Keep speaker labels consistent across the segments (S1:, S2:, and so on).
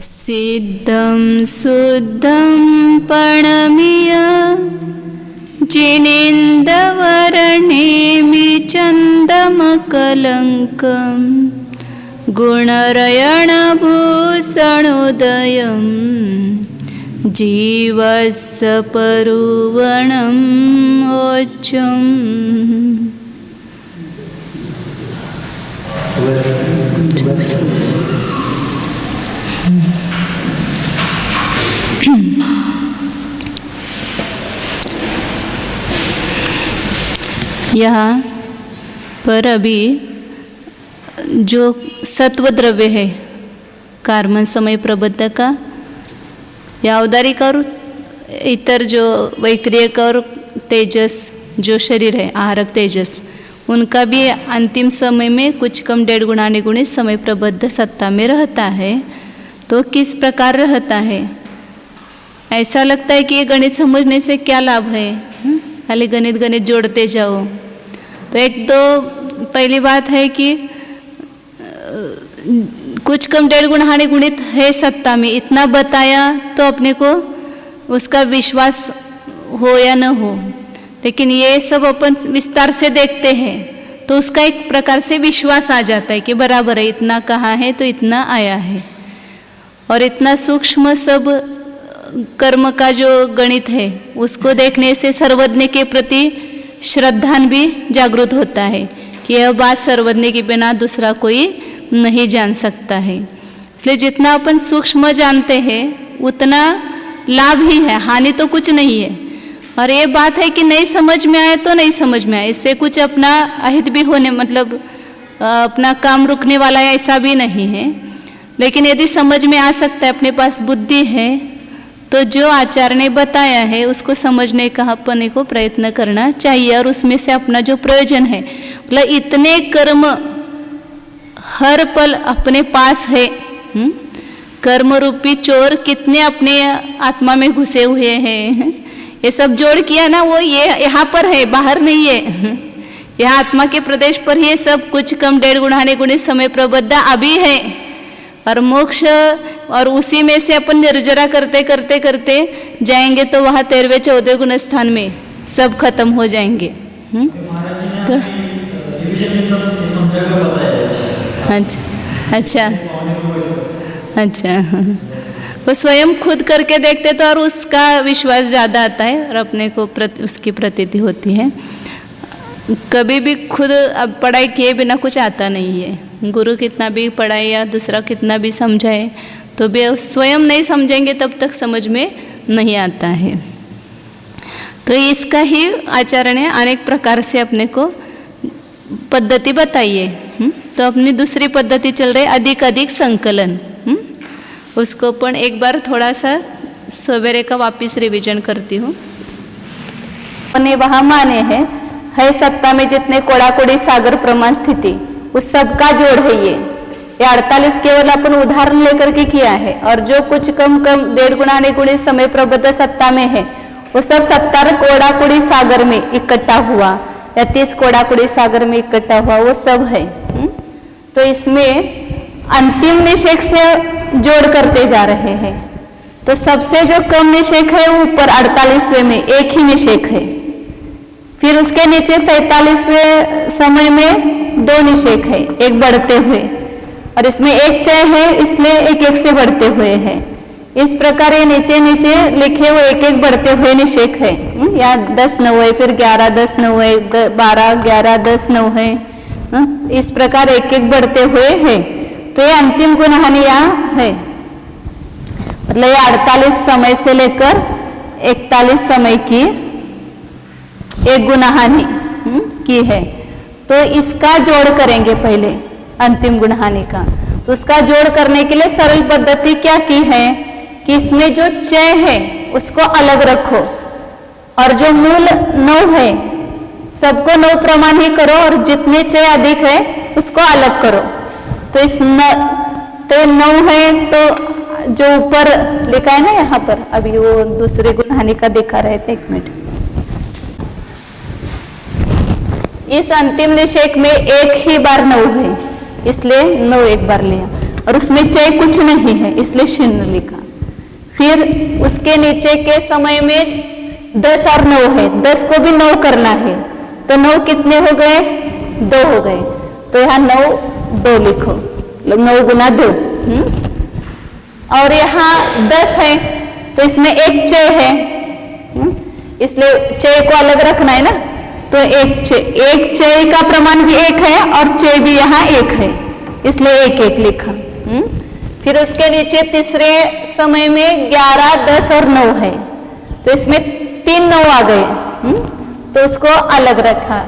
S1: सिद्धं शुद्धं प्रणमीय जिनेन्दवरणेमि चन्दमकलङ्कं गुणरयणभूषणोदयं जीवस्य परुवणम् ओच्छम्। यहाँ पर अभी जो सत्व द्रव्य है कार्मन समय प्रबद्ध का या औदारिक और इतर जो वैक्रियक और तेजस जो शरीर है आहारक तेजस उनका भी अंतिम समय में कुछ कम 1.5 गुणा निगुणित समय प्रबद्ध सत्ता में रहता है। तो किस प्रकार रहता है? ऐसा लगता है कि ये गणित समझने से क्या लाभ है, खाली गणित गणित जोड़ते जाओ। तो एक दो पहली बात है कि कुछ कम 1.5 गुणा निगुणित है सत्ता में, इतना बताया तो अपने को उसका विश्वास हो या न हो, लेकिन ये सब अपन विस्तार से देखते हैं तो उसका एक प्रकार से विश्वास आ जाता है कि बराबर है, इतना कहा है तो इतना आया है। और इतना सूक्ष्म सब कर्म का जो गणित है उसको देखने से सर्वज्ञ के प्रति श्रद्धान भी जागृत होता है कि यह बात सर्वज्ञ के बिना दूसरा कोई नहीं जान सकता है। इसलिए जितना अपन सूक्ष्म जानते हैं उतना लाभ ही है, हानि तो कुछ नहीं है। और ये बात है कि नहीं समझ में आए तो नहीं समझ में आए, इससे कुछ अपना अहित भी होने मतलब अपना काम रुकने वाला है ऐसा भी नहीं है। लेकिन यदि समझ में आ सकता है, अपने पास बुद्धि है, तो जो आचार्य ने बताया है उसको समझने का अपने को प्रयत्न करना चाहिए और उसमें से अपना जो प्रयोजन है, मतलब इतने कर्म हर पल अपने पास है। कर्म रूपी चोर कितने अपने आत्मा में घुसे हुए हैं, ये सब जोड़ किया ना, वो ये यहाँ पर है, बाहर नहीं है। यहाँ आत्मा के प्रदेश पर ही सब कुछ कम 1.5 गुणा निगुणित समय प्रबद्ध अभी है। और मोक्ष और उसी में से अपन निर्जरा करते करते करते जाएंगे तो वहाँ 13वें 14वें गुण स्थान में सब खत्म हो जाएंगे। तो अच्छा अच्छा वो स्वयं खुद करके देखते तो और उसका विश्वास ज़्यादा आता है और अपने को उसकी प्रतीति होती है। कभी भी खुद अब पढ़ाई किए बिना कुछ आता नहीं है, गुरु कितना भी पढ़ाए या दूसरा कितना भी समझाए तो भी स्वयं नहीं समझेंगे तब तक समझ में नहीं आता है। तो इसका ही आचार्य ने अनेक प्रकार से अपने को पद्धति बताई है। तो अपनी दूसरी पद्धति चल रही अधिक अधिक संकलन, उसको पण एक बार थोड़ा सा सवेरे का वापिस रिवीजन करती हूँ। वहाँ माने है सत्ता में जितने कोड़ाकोड़ी सागर प्रमाण स्थिति उस सबका जोड़ है। ये 48 केवल अपन उदाहरण लेकर के किया है, और जो कुछ कम 1.5 गुणा निगुणित समय प्रबद्ध सत्ता में है वो सब 70 कोड़ाकोड़ी सागर में इकट्ठा हुआ या 30 कोड़ाकोड़ी सागर में इकट्ठा हुआ वो सब है। तो इसमें अंतिम निषेक से जोड़ करते जा रहे हैं। तो सबसे जो कम निषेक है ऊपर 48वें में एक ही निषेक है, फिर उसके नीचे 47वें समय में 2 निषेक है, एक बढ़ते हुए, और इसमें एक चय है इसलिए एक एक से बढ़ते हुए है। इस प्रकार ये नीचे नीचे लिखे हुए एक एक बढ़ते हुए निषेक है। या 10 9 है, फिर 11 10 9 है, 12 11 10 9 है, इस प्रकार एक एक बढ़ते हुए है। तो ये अंतिम गुणहानि यहाँ है, मतलब ये 48 समय से लेकर 41 समय की एक गुणहानि की है। तो इसका जोड़ करेंगे पहले अंतिम गुणहानि का। तो उसका जोड़ करने के लिए सरल पद्धति क्या की है कि इसमें जो चय है उसको अलग रखो और जो मूल 9 है सबको 9 प्रमाण ही करो और जितने चय अधिक है उसको अलग करो। तो इस 9 है तो जो ऊपर लिखा है ना यहाँ पर, अभी वो दूसरे गुणहानि का दिखा रहे थे, 1 मिनट। इस अंतिम निषेक में एक ही बार 9 है, इसलिए 9 एक बार लिया। और उसमें चय कुछ नहीं है, इसलिए शून्य लिखा। फिर उसके नीचे के समय में 10 और 9 है, 10 को भी 9 करना है, तो 9 कितने हो गए? 2 हो गए, तो यहाँ 9 2 लिखो, 9 गुना 2। और यहाँ 10 है, तो इसमें एक चय है, इसलिए चय को अलग रखना है ना, तो एक चय का प्रमाण भी 1 है और चय भी यहाँ 1 है, इसलिए 1 1 लिखा। फिर उसके नीचे तीसरे समय में 11, 10 और 9 है, तो इसमें 3 9 आ गए, तो उसको अलग रखा।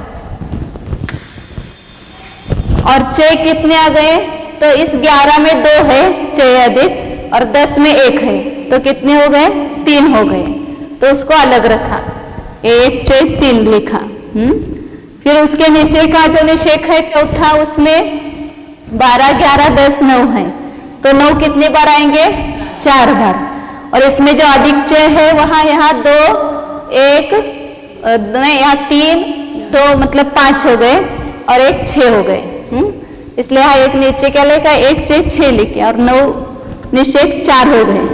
S1: और चय कितने आ गए? तो इस 11 में 2 है चय अधिक, और 10 में 1 है, तो कितने हो गए? 3 हो गए, तो उसको अलग रखा, 1 चय 3 लिखा। फिर उसके नीचे का जो निषेक है चौथा, उसमें 12, 11, 10, 9 है, तो 9 कितने बार आएंगे? 4 बार। और इसमें जो अधिक चय है वहां यहाँ 2 1 यहाँ 3 2 मतलब 5 हो गए, और 1 6 हो गए, इसलिए यहाँ एक नीचे क्या लिखा? 1 चय 6 लिखे, और 9 निषेक 4 हो गए।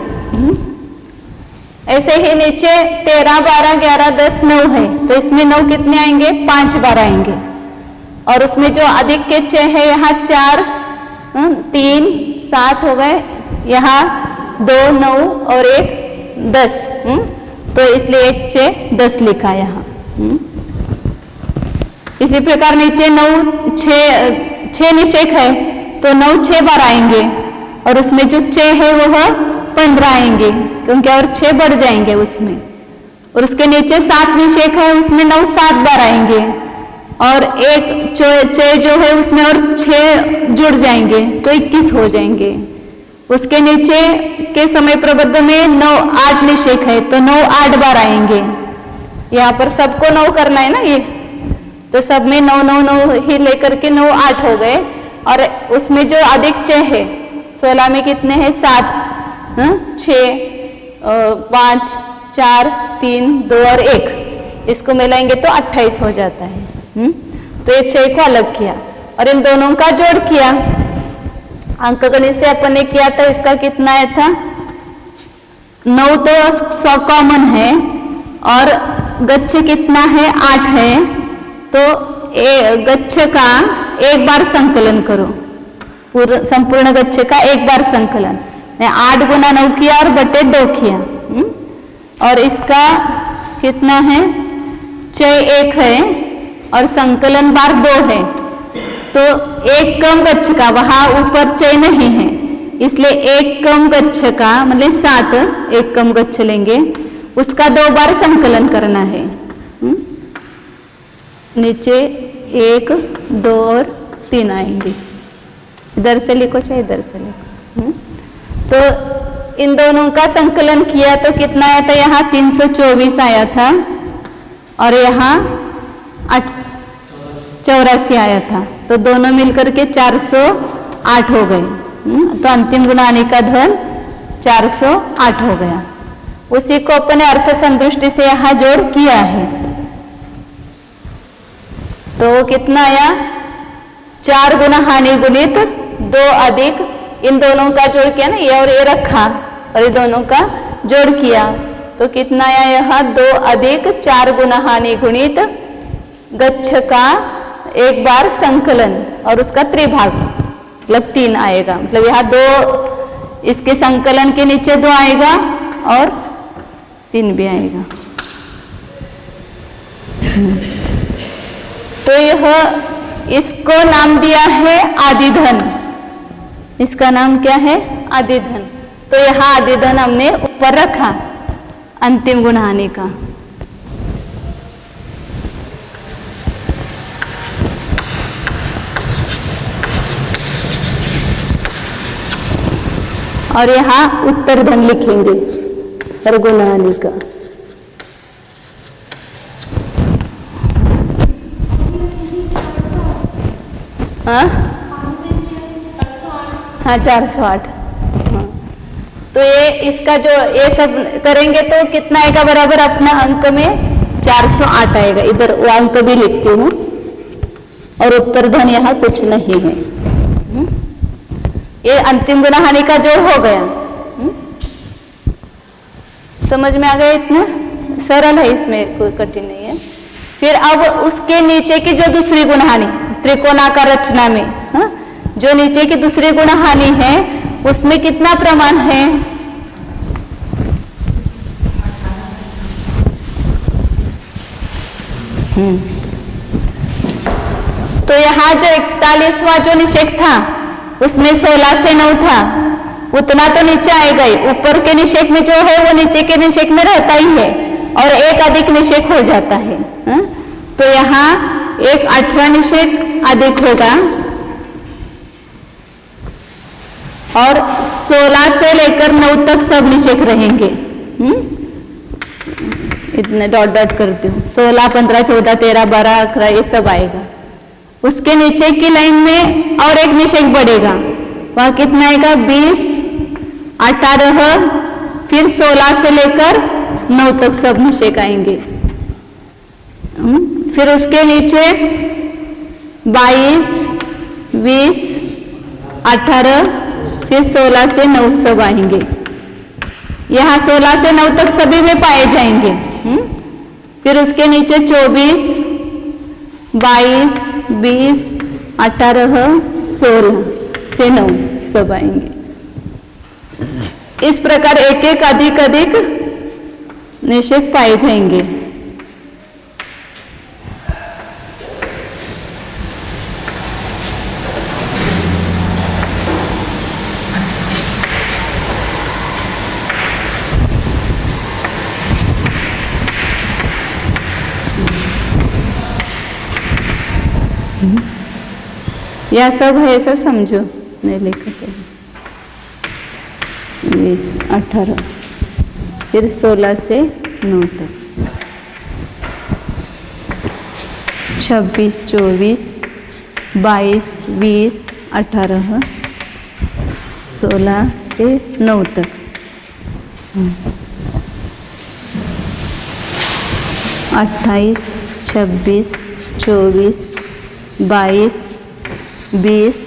S1: ऐसे ही नीचे 13, 12, 11, 10, 9 है, तो इसमें 9 कितने आएंगे? 5 बार आएंगे। और उसमें जो अधिक के चय है यहाँ 4 3 7 हो गए, यहाँ 2 9 और 1 10, तो इसलिए 1 चय 10 लिखा यहाँ। इसी प्रकार नीचे 9 6 निषेक है, तो 9 6 बार आएंगे, और उसमें जो चय है वह 15 आएंगे, क्योंकि और 6 बढ़ जाएंगे उसमें। और उसके नीचे 7 निषेक है, उसमें 9 7 बार आएंगे, और एक चय जो है उसमें और 6 जुड़ जाएंगे, तो 21 हो जाएंगे। उसके नीचे के समय प्रबंध में 9 8 निषेक है, तो 9 8 बार आएंगे। यहाँ पर सबको 9 करना है ना ये, तो सब में 9 9 9 ही लेकर के 9 8 हो गए। और उसमें जो अधिक चय है 16 में कितने हैं? 7 6 5 4 3 2 और 1, इसको मिलाएंगे तो 28 हो जाता है। तो ये चय को अलग किया और इन दोनों का जोड़ किया। अंकगणित से अपन ने किया था, इसका कितना आया था? 9 तो 100 कॉमन है, और गच्छ कितना है? 8 है, तो गच्छ का एक बार संकलन करो, संपूर्ण गच्छ का एक बार संकलन। 8 गुना 9 किया और बटे 2 किया, और इसका कितना है? चय 1 है और संकलन बार 2 है, तो एक कम गच्छ का, वहां ऊपर चय नहीं है, इसलिए एक कम गच्छ का मतलब 7 एक कम गच्छ लेंगे, उसका 2 बार संकलन करना है। नीचे 1 2 और 3 आएंगे, इधर से लिखो चाहे इधर से लिखो। तो इन दोनों का संकलन किया तो कितना आया था? यहाँ 324 आया था, और यहाँ 84 आया था, तो दोनों मिलकर के 408 हो गए। तो अंतिम गुणाने का धन 408 हो गया। उसी को अपने अर्थ संदृष्टि से यहाँ जोड़ किया है, तो कितना आया? 4 गुना हानि गुणित 2 अधिक, इन दोनों का जोड़ किया ना, ये और ये रखा और ये दोनों का जोड़ किया, तो कितना आया? यहाँ 2 अधिक 4 गुना हानि गुणित गच्छ का एक बार संकलन और उसका त्रिभाग, मतलब 3 आएगा। मतलब यहाँ 2 इसके संकलन के नीचे 2 आएगा और 3 भी आएगा। तो यह इसको नाम दिया है आदि धन, इसका नाम क्या है? आदि धन। तो यहाँ आदि धन हमने ऊपर रखा अंतिम गुणाने का। और यहाँ उत्तर धन लिखेंगे और गुणाने का। हाँ 408। हाँ, तो ये इसका जो ये सब करेंगे तो कितना आएगा बराबर? अपना अंक में 408 आएगा। इधर वो अंक भी लिखती हूँ, और उत्तर धन यहाँ कुछ नहीं है। ये अंतिम गुना हानि का जोड़ हो गया। समझ में आ गया? इतना सरल है, इसमें कोई कठिन नहीं है। फिर अब उसके नीचे की जो दूसरी गुना हानि त्रिकोणाकार रचना में, जो नीचे की दूसरी गुना हानि है उसमें कितना प्रमाण है? तो यहाँ जो 41वां जो निषेक था उसमें 16 से 9 था, उतना तो नीचे आएगा ही। ऊपर के निषेक में जो है वो नीचे के निषेक में रहता ही है और एक अधिक निषेक हो जाता है। तो यहाँ एक 8वां निषेक अधिक होगा और 16 से लेकर 9 तक सब निषेक रहेंगे। इतने डॉट डॉट करती हूँ, 16, 15, 14, 13, 12, 11 ये सब आएगा। उसके नीचे की लाइन में और एक निषेक बढ़ेगा, वह कितना आएगा? 20, 18, फिर 16 से लेकर 9 तक सब निषेक आएंगे। फिर उसके नीचे 22, 20, 18, फिर 16 से 9 सब आएंगे। यहाँ 16 से 9 तक सभी में पाए जाएंगे। फिर उसके नीचे 24, 22, 20, 18, 16 से 9 सब आएंगे। इस प्रकार एक एक अधिक अधिक निषेक पाए जाएंगे। यह सब है, ऐसा समझो, नहीं लिखा 20, 18, फिर 16 से 9 तक 26, 24, 22, 20, 18, 16 से 9 तक। 28, 26, 24, 22, 20,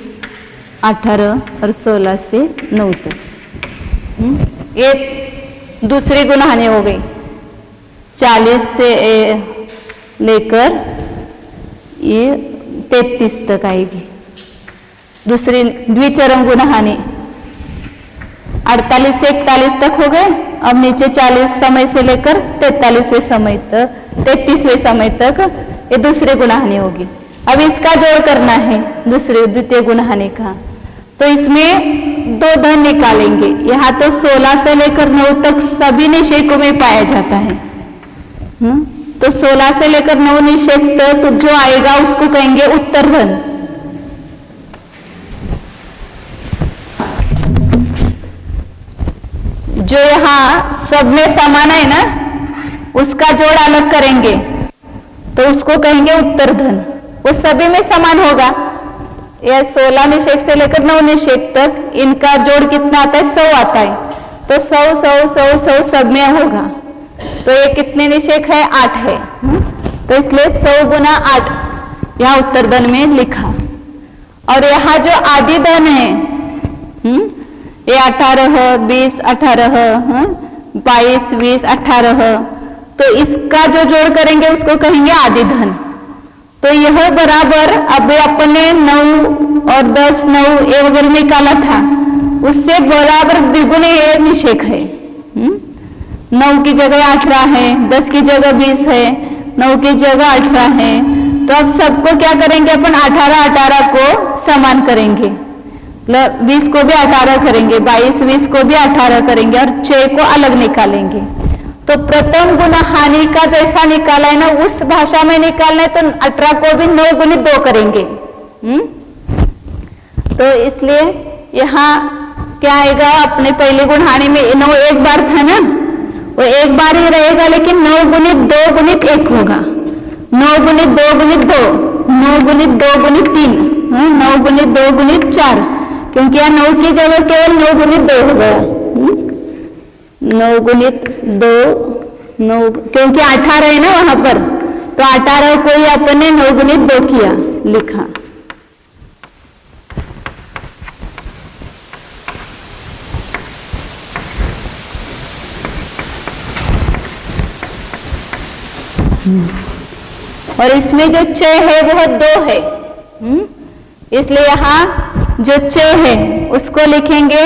S1: 18 और 16 से 9 तक। ये दूसरी गुना हानि हो गई। 40 से लेकर ये 33 तक आएगी दूसरी द्विचरम गुना हानि। 48 से 41 तक हो गए। अब नीचे 40 समय से लेकर 43वें समय तक, 33वें समय तक ये दूसरी गुना हानि होगी। अब इसका जोड़ करना है दूसरे द्वितीय गुना हानि का, तो इसमें 2 धन निकालेंगे। यहाँ तो 16 से लेकर 9 तक सभी निषेकों में पाया जाता है। तो 16 से लेकर 9 निषेक तक जो आएगा उसको कहेंगे उत्तर धन। जो यहाँ सब में समान है ना, उसका जोड़ अलग करेंगे तो उसको कहेंगे उत्तर धन। वो सभी में समान होगा। यह 16 निषेक से लेकर 9 निषेक तक इनका जोड़ कितना आता है? 100 आता है। तो 100, 100, 100, 100 सब में होगा। तो ये कितने निषेक है? 8 है। तो इसलिए 100 गुना 8 यहाँ उत्तर धन में लिखा। और यहाँ जो आदि धन है, ये 18, 20, 18, 22, 20, 18, तो इसका जो जोड़ करेंगे उसको कहेंगे आदि धन। तो यह बराबर अभी अपने 9 और 10, 9 ये वगैरह निकाला था, उससे बराबर द्विगुणे ये निषेक है। 9 की जगह 18 है, 10 की जगह 20 है, 9 की जगह 18 है। तो अब सबको क्या करेंगे? अपन 18, 18 को समान करेंगे, 20 को भी 18 करेंगे, 22, 20 को भी 18 करेंगे और 6 को अलग निकालेंगे। तो प्रथम गुना हानि का जैसा निकाला है ना, उस भाषा में निकालना है तो 18 को भी 9 गुणित 2 करेंगे। तो इसलिए यहाँ क्या आएगा? अपने पहले गुण हानि में 9 एक बार था ना, वो एक बार ही रहेगा, लेकिन 9 गुणित 2 गुणित 1 होगा। 9 गुणित 2 गुणित 2, 9 गुणित 2 गुणित 3, 9 गुणित 2 गुणित 4, क्योंकि यहाँ 9 की जगह केवल 9 गुणित 2 हो गया। 9 गुणित 2, 9, क्योंकि 18 है ना वहां पर, तो 18 को ही अपने 9 गुणित 2 किया, लिखा। और इसमें जो च है वह 2 है, इसलिए यहाँ जो च है उसको लिखेंगे,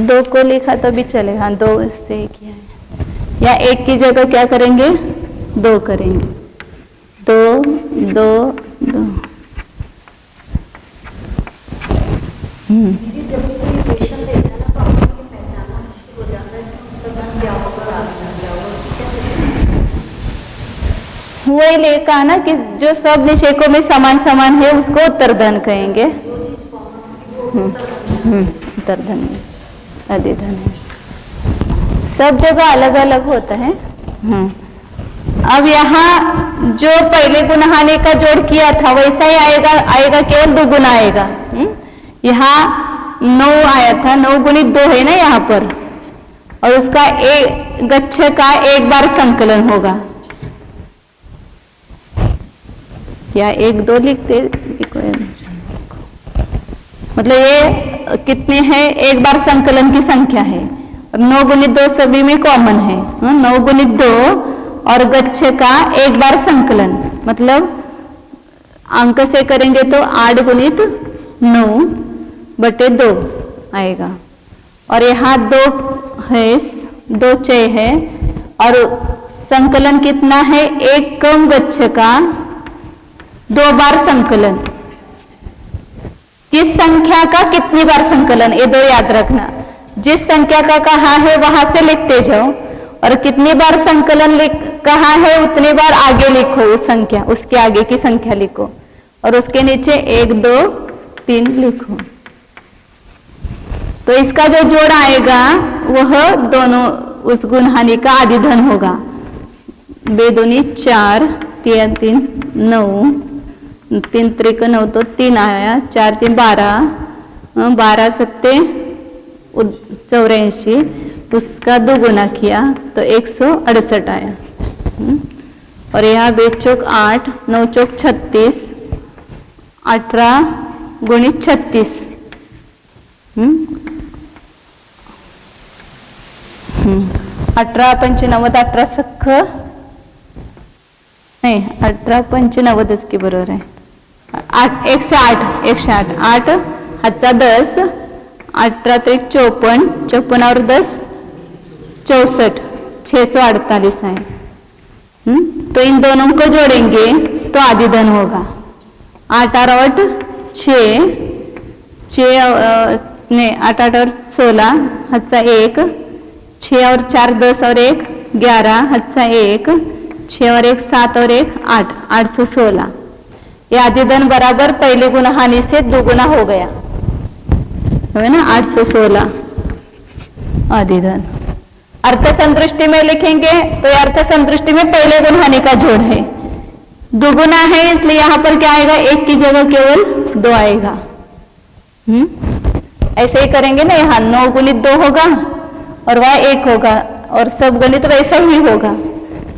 S1: 2 को लिखा तो भी चलेगा, 2 से किया है, या 1 की जगह क्या करेंगे 2 करेंगे, 2 2 2। वही लिखा ना कि जो सब निषेकों में समान समान है उसको उत्तरधन कहेंगे। उत्तरधन अधिधन है, सब जगह अलग अलग होता है। अब यहाँ जो पहले गुणहानि का जोड़ किया था वैसा ही आएगा केवल 2 गुना आएगा। यहाँ 9 आया था, 9 गुणित 2 है ना यहाँ पर, और उसका एक गच्छ का एक बार संकलन होगा, या 1 2 लिखते, मतलब ये कितने हैं, एक बार संकलन की संख्या है, और 9 गुणित 2 सभी में कॉमन है। 9 गुणित 2 और गच्छ का एक बार संकलन, मतलब अंक से करेंगे तो 8 गुणित 9 बटे 2 आएगा, और यहाँ 2 है, 2 च है, और संकलन कितना है, एक कम गच्छ का 2 बार संकलन, किस संख्या का कितनी बार संकलन, ये 2 याद रखना। जिस संख्या का कहा है वहां से लिखते जाओ, और कितनी बार संकलन कहा है उतनी बार आगे लिखो, उस संख्या, उसके आगे की संख्या लिखो, और उसके नीचे 1 2 3 लिखो। तो इसका जो जोड़ आएगा वह दोनों उस गुणहानि का आदिधन होगा। 2 दूनी 4, 3 3 9, 3 त्रिक 9 तो 3 आया, 4 3 12, 12 सत्ते 84, उसका 2 गुना किया तो 168 आया। और यहाँ 2 चौक 8, 9 चौक 36, 18 गुणित 36, 18 पंचनव्वद, 18 सख्ख नहीं, 18 पंचनव्वद इसके बरोबर है, 108 108, 8 हातचा 10, 18 त्रिक 54, 54 और 10 64, 648 है। तो इन दोनों को जोड़ेंगे तो आदिधन होगा। 8 और 8 6, 8 8 और 16 हातचा 1, 6 और 4 10 और 1 11 हातचा 1, 6 और 1 7 और 1 8, 816। ये आदिधन बराबर पहले गुणहानि से 2 गुना हो गया, है ना, 816 आदिधन। अर्थ संतुष्टि में लिखेंगे तो अर्थ संतुष्टि में पहले गुणहानि का जोड़ है, 2 गुना है, इसलिए यहाँ पर क्या आएगा, 1 की जगह केवल 2 आएगा। ऐसे ही करेंगे ना, यहाँ 9 गुणित 2 होगा और वह 1 होगा, और सब गणित वैसा ही होगा,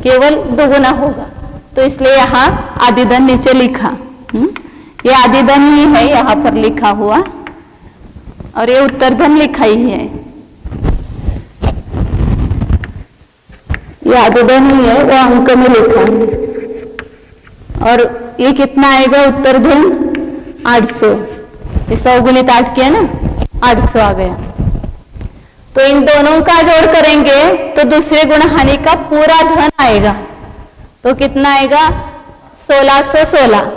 S1: केवल 2 गुना होगा, तो इसलिए यहाँ आदिधन नीचे लिखा। ये आदिधन ही है यहाँ पर लिखा हुआ, और ये उत्तरधन लिखा ही है, ये आदिधन ही है, वो अंक में लिखा है। और ये कितना आएगा उत्तरधन 800, ये 100 गुणित 8 किया ना, 800 आ गया। तो इन दोनों का जोड़ करेंगे तो दूसरे गुणहानि का पूरा धन आएगा, तो कितना आएगा 1616।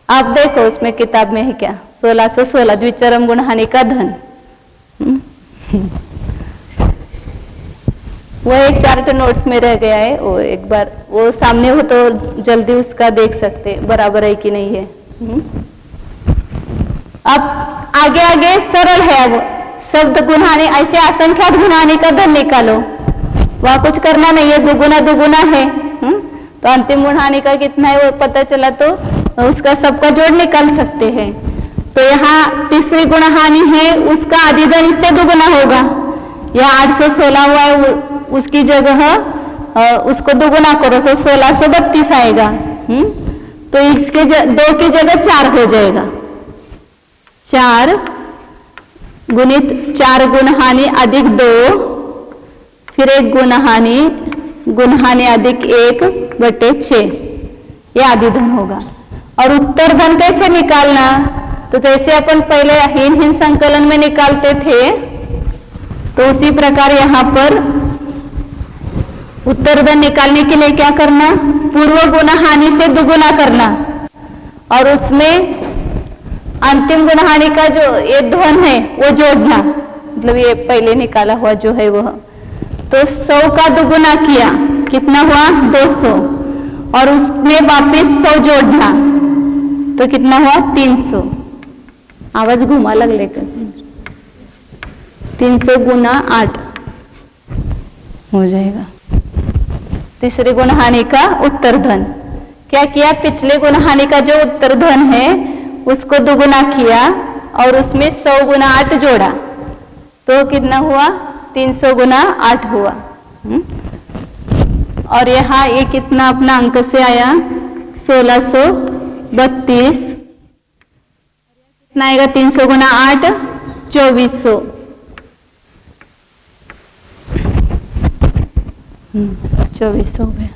S1: आप देखो उसमें किताब में है क्या, 1616 द्विचरम गुणहानि का धन। वो एक चार्ट नोट्स में रह गया है, वो एक बार वो सामने हो तो जल्दी उसका देख सकते बराबर है कि नहीं है। अब आगे आगे सरल है, अब शब्द गुणहानि, ऐसे असंख्यात गुणहानि का धन निकालो, वह कुछ करना नहीं है, 2 गुना 2 गुना है। तो अंतिम गुणहानि का कितना है वो पता चला तो उसका सबका जोड़ निकाल सकते हैं। तो यहाँ तीसरी गुणहानि है, उसका आदिधन इससे 2 गुना होगा, यह 816 हुआ है, उसकी जगह उसको 2 गुना करो तो 1632 आएगा। तो इसके 2 की जगह 4 हो जाएगा, 4 गुणित 4 गुणहानि अधिक 2, फिर 1 गुणहानि गुणहानि अधिक 1/6, ये आदि धन होगा। और उत्तर धन कैसे निकालना, तो जैसे अपन पहले हीन संकलन में निकालते थे, तो उसी प्रकार यहाँ पर उत्तर धन निकालने के लिए क्या करना, पूर्व गुणहानि से दुगुना करना और उसमें अंतिम गुणहानि का जो ये धन है वो जोड़ना, मतलब ये पहले निकाला हुआ जो है वह, तो 100 का दुगुना किया, कितना हुआ 200, और उसमें वापिस 100 जोड़ना, तो कितना हुआ 300। आवाज घुमा लग लेकर 300 गुना 8 हो जाएगा। तीसरे गुणहानि का उत्तर धन क्या किया, पिछले गुणहानि का जो उत्तर धन है उसको दुगुना किया और उसमें 100 गुना 8 जोड़ा, तो कितना हुआ 300 गुना 8 हुआ। और यहाँ ये कितना अपना अंक से आया 1632, कितना आएगा 300 गुना 8 2400। 24 हो गया।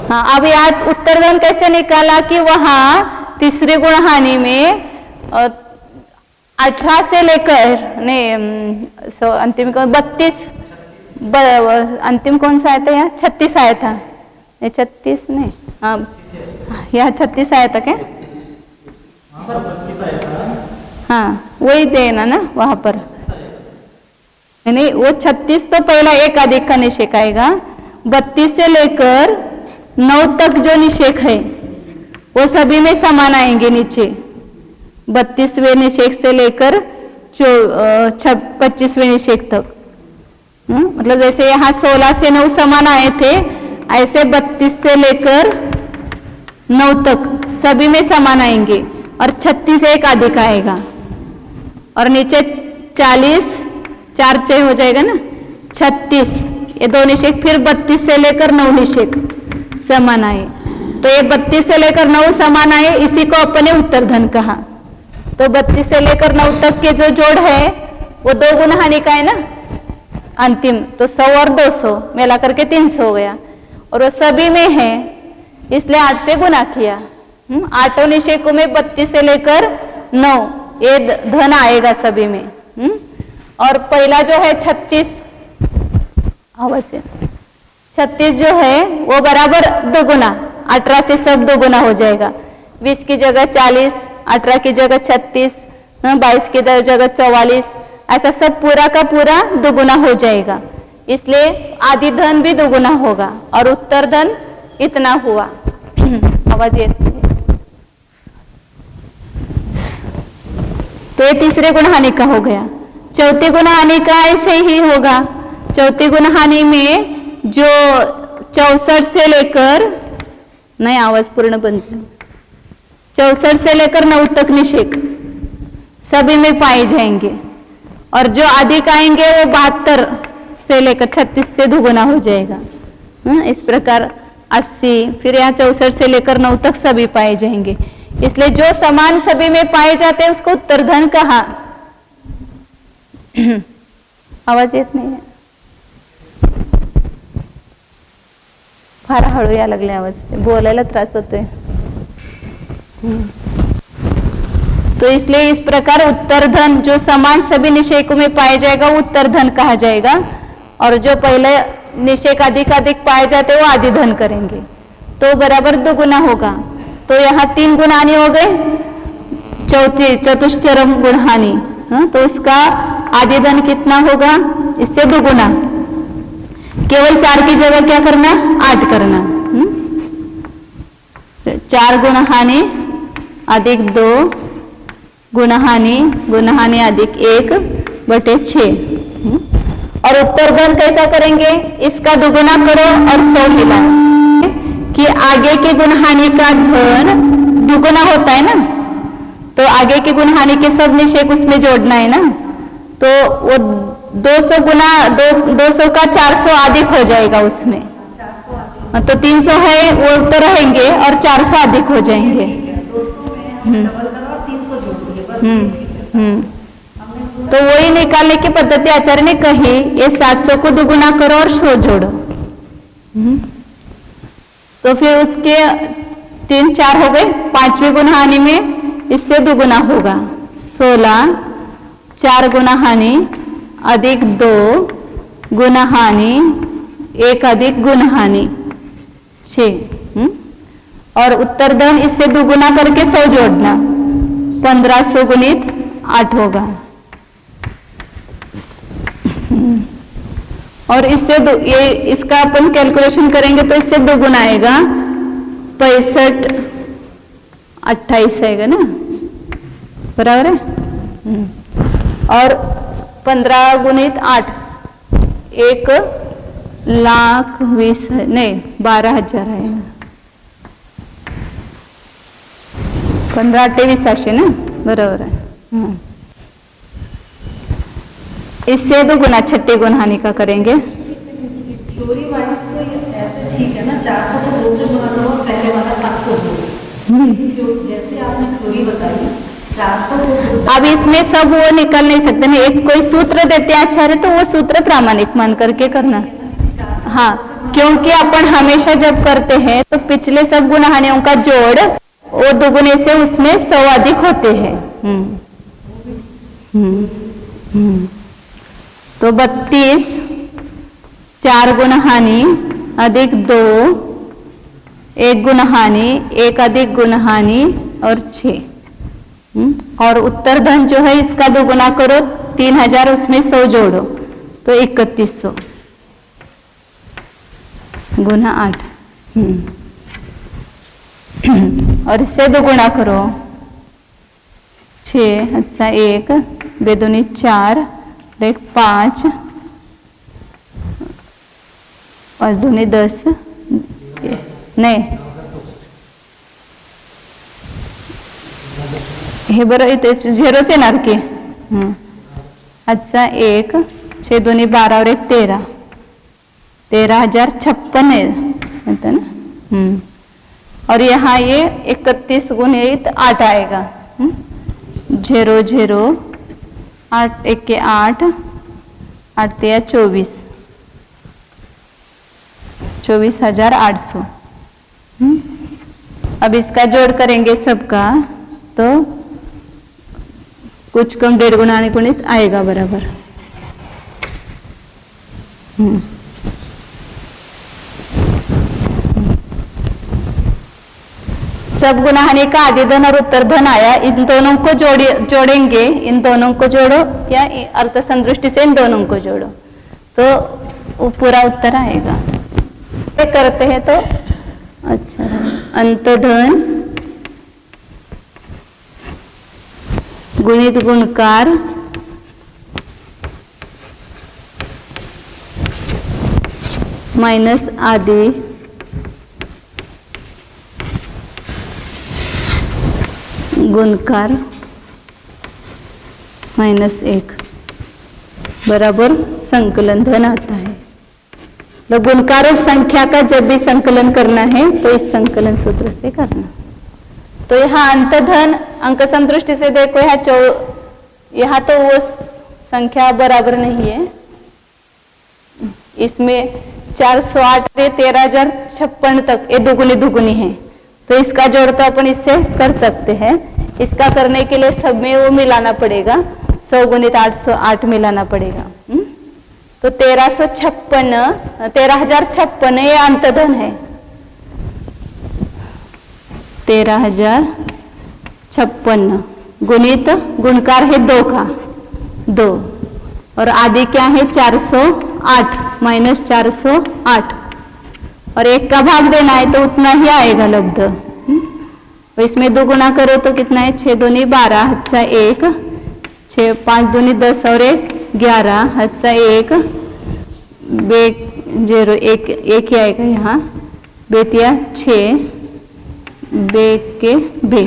S1: हाँ, अभी आज उत्तर धन कैसे निकाला कि वहां तीसरे गुणहानि में 18 से लेकर अंतिम 32, अंतिम कौन सा आया था, यहाँ 36 आया था, 36 नहीं, हाँ यहाँ 36 आया था क्या, हाँ वही देना ना वहां पर, नहीं वो 36 तो पहला एक अधिक का निषेक आएगा, 32 से लेकर 9 तक जो निषेक है वो सभी में समान आएंगे नीचे, 32वें निषेक से लेकर 25वें निषेक तक। मतलब जैसे यहाँ 16 से 9 समान आए थे, ऐसे 32 से लेकर 9 तक सभी में समान आएंगे और 36 एक अधिक आएगा, और नीचे 40 4 6 हो जाएगा ना 36, ये 2 निषेक, फिर 32 से लेकर 9 निषेक समान आए, तो ये 32 से लेकर 9 समान आए, इसी को अपने उत्तर धन कहा। तो 32 से लेकर 9 तक के जो जोड़ है वो 2 गुणहानि का है ना अंतिम, तो 100 और 200 मिला करके 300 हो गया, और वो सभी में है इसलिए 8 से गुना किया। 8 निषेकों में 32 से लेकर 9 ये धन आएगा सभी में। और पहला जो है 36 अवश्य 36 जो है वो बराबर 2 गुना, 18 से सब 2 गुना हो जाएगा, 20 की जगह 40, 18 की जगह 36, 22 की जगह 44, ऐसा सब पूरा का पूरा 2 गुना हो जाएगा, इसलिए आदि धन भी 2 गुना होगा और उत्तर धन इतना हुआ। आवाज ये तो ये तीसरे गुणहानि का हो गया। चौथे गुणहानि का ऐसे ही होगा, चौथे गुणहानि में जो 64 से लेकर, नहीं आवाज पूर्ण बन जाए, 64 से लेकर 9 तक निषेक सभी में पाए जाएंगे, और जो अधिक आएंगे वो 72 से लेकर 36 से 2 गुना हो जाएगा। इस प्रकार 80, फिर यहाँ 64 से लेकर 9 तक सभी पाए जाएंगे, इसलिए जो समान सभी में पाए जाते हैं उसको उत्तर धन कहा। आवाज येत नाही आहे, फार हळू या लागले आवाज, बोलायला त्रास होतोय। तो इसलिए इस प्रकार उत्तर धन जो समान सभी निषेकों में पाया जाएगा वो उत्तर धन कहा जाएगा, और जो पहले निषेक अधिक अधिक पाए जाते वो आदि धन करेंगे, तो बराबर 2 गुना होगा। तो यहाँ 3 गुणहानि हो गए, चतुश्चरम गुणहानि, तो उसका आदि धन कितना होगा, इससे 2 गुना, केवल 4 की जगह क्या करना 8 करना, 4 गुणहानि अधिक 2 गुणहानि, गुणहानि अधिक 1/6। और उत्तर धन कैसा करेंगे, इसका 2 गुना करो और 100 मिलाओ, कि आगे के गुणहानि का धन 2 गुना होता है ना, तो आगे के गुणहानि के सब निषेक उसमें जोड़ना है ना, तो वो 200 गुना 200 का 400 अधिक हो जाएगा उसमें, तो 300 है वो तो रहेंगे और 400 अधिक हो जाएंगे। तो वही निकालने की पद्धति आचार्य ने कही, ये 700 को दुगुना करो और 100 जोड़ो। तो फिर उसके 3 4 हो गए, 5वीं गुणहानि में इससे दुगुना होगा 16, 4 गुणहानि अधिक 2 गुणहानि 1 अधिक गुणहानि 6। और उत्तरधन इससे दुगुना करके 100 जोड़ना, 1500 गुणित 8 होगा। और इससे ये इसका अपन कैलकुलेशन करेंगे तो इससे दुगुना आएगा 65 28 आएगा ना, बराबर है। और 15 गुणित 8 1,20,000 नहीं 12,000 आएगा। 15 28 ना, बराबर है। इससे दुगुना 6ठी गुणहानि का करेंगे।
S2: थ्योरी वाइज तो ऐसे ठीक है ना, 400 को 2 से गुणा करो, पहले वाला 700 हो। जैसे आपने थ्योरी बताई 400 को,
S1: अब इसमें सब वो निकल नहीं सकते ना, एक कोई सूत्र देते हैं आचार्य तो वो सूत्र प्रामाणिक मान करके करना। हाँ, क्योंकि अपन हमेशा जब करते हैं तो पिछले सब गुणहानियों का जोड़ वो दुगुने से उसमें 100 अधिक होते हैं। तो 32 4 गुणहानि अधिक 2 1 गुणहानि 1 अधिक गुणहानि और 6। और उत्तरधन जो है इसका दुगुना करो 3000, उसमें 100 जोड़ो तो 3100 गुना 8। और इससे दुगुना करो 6 अच्छा 1 बेदुनी 4 1 5 5 दूनी 10 नाही हे बरं इथे झिरोच येणार की। अच्छा 1 6 दूनी 12 और 1 13 13,056 है ना। और यहाँ ये 31 गुणित 8 आएगा। 0 0 8 1 के 8 8 3 24 24,800। अब इसका जोड़ करेंगे सबका तो कुछ कम 1.5 गुणा गुणित आएगा बराबर। सब गुणहानि का आदिधन और उत्तरधन आया, इन दोनों को जोड़ेंगे, इन दोनों को जोड़ो या अर्थ संदृष्टि से इन दोनों को जोड़ो तो पूरा उत्तर आएगा। ये करते हैं तो अच्छा अंतधन गुणित गुणकार माइनस आदि गुणकार -1 बराबर संकलन धन आता है। तो गुणकार और संख्या का जब भी संकलन करना है तो इस संकलन सूत्र से करना। तो यहाँ अंतधन अंक संदृष्टि से देखो यहाँ तो वो संख्या बराबर नहीं है, इसमें 408 से 13,056 तक ये दुगुनी है, तो इसका जोड़ तो अपन इससे कर सकते हैं। इसका करने के लिए सब में वो मिलाना पड़ेगा, 100 गुणित 808 मिलाना पड़ेगा। तो 13,056 ये अंतधन है। 13,056 गुणित गुणकार है 2 का 2 और आदि क्या है 408 माइनस 408 और 1 का भाग देना है तो उतना ही आएगा लब्ध। तो इसमें 2 गुना करो तो कितना है 6 दूनी 12 हत्सा 1 6 5 दूनी 10 और 1 11 हत्सा 1 बे 0 1 1 ही आएगा यहाँ बेतिया 6 बे के बे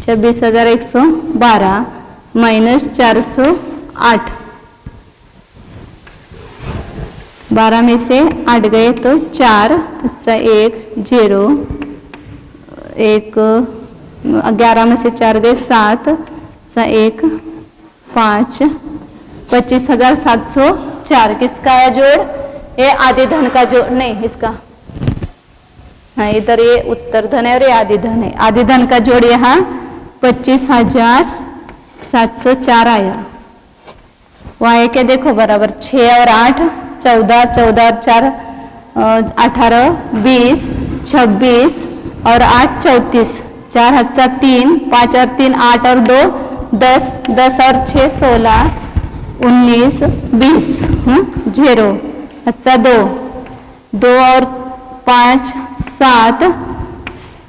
S1: 26,112 माइनस 408 12 में से 8 गए तो 4 अच्छा 1 0 1 11 में से 4 गए 7 अच्छा 1 5 25,704 किसका है जोड़? ये आदि धन का जोड़ नहीं, इसका हाँ, इधर ये उत्तर धन है और ये आदि धन है। आदि धन का जोड़ यहाँ 25,704 आया। वहाँ के देखो बराबर 6 और 8 14, 14 और 4 18, 20, 26 और 8 34, 4 हाथ 3, 5 और 3 8 और 2 10, 10 और 6 16, 19, 20 0 अच्छा 2, 2 और 5 7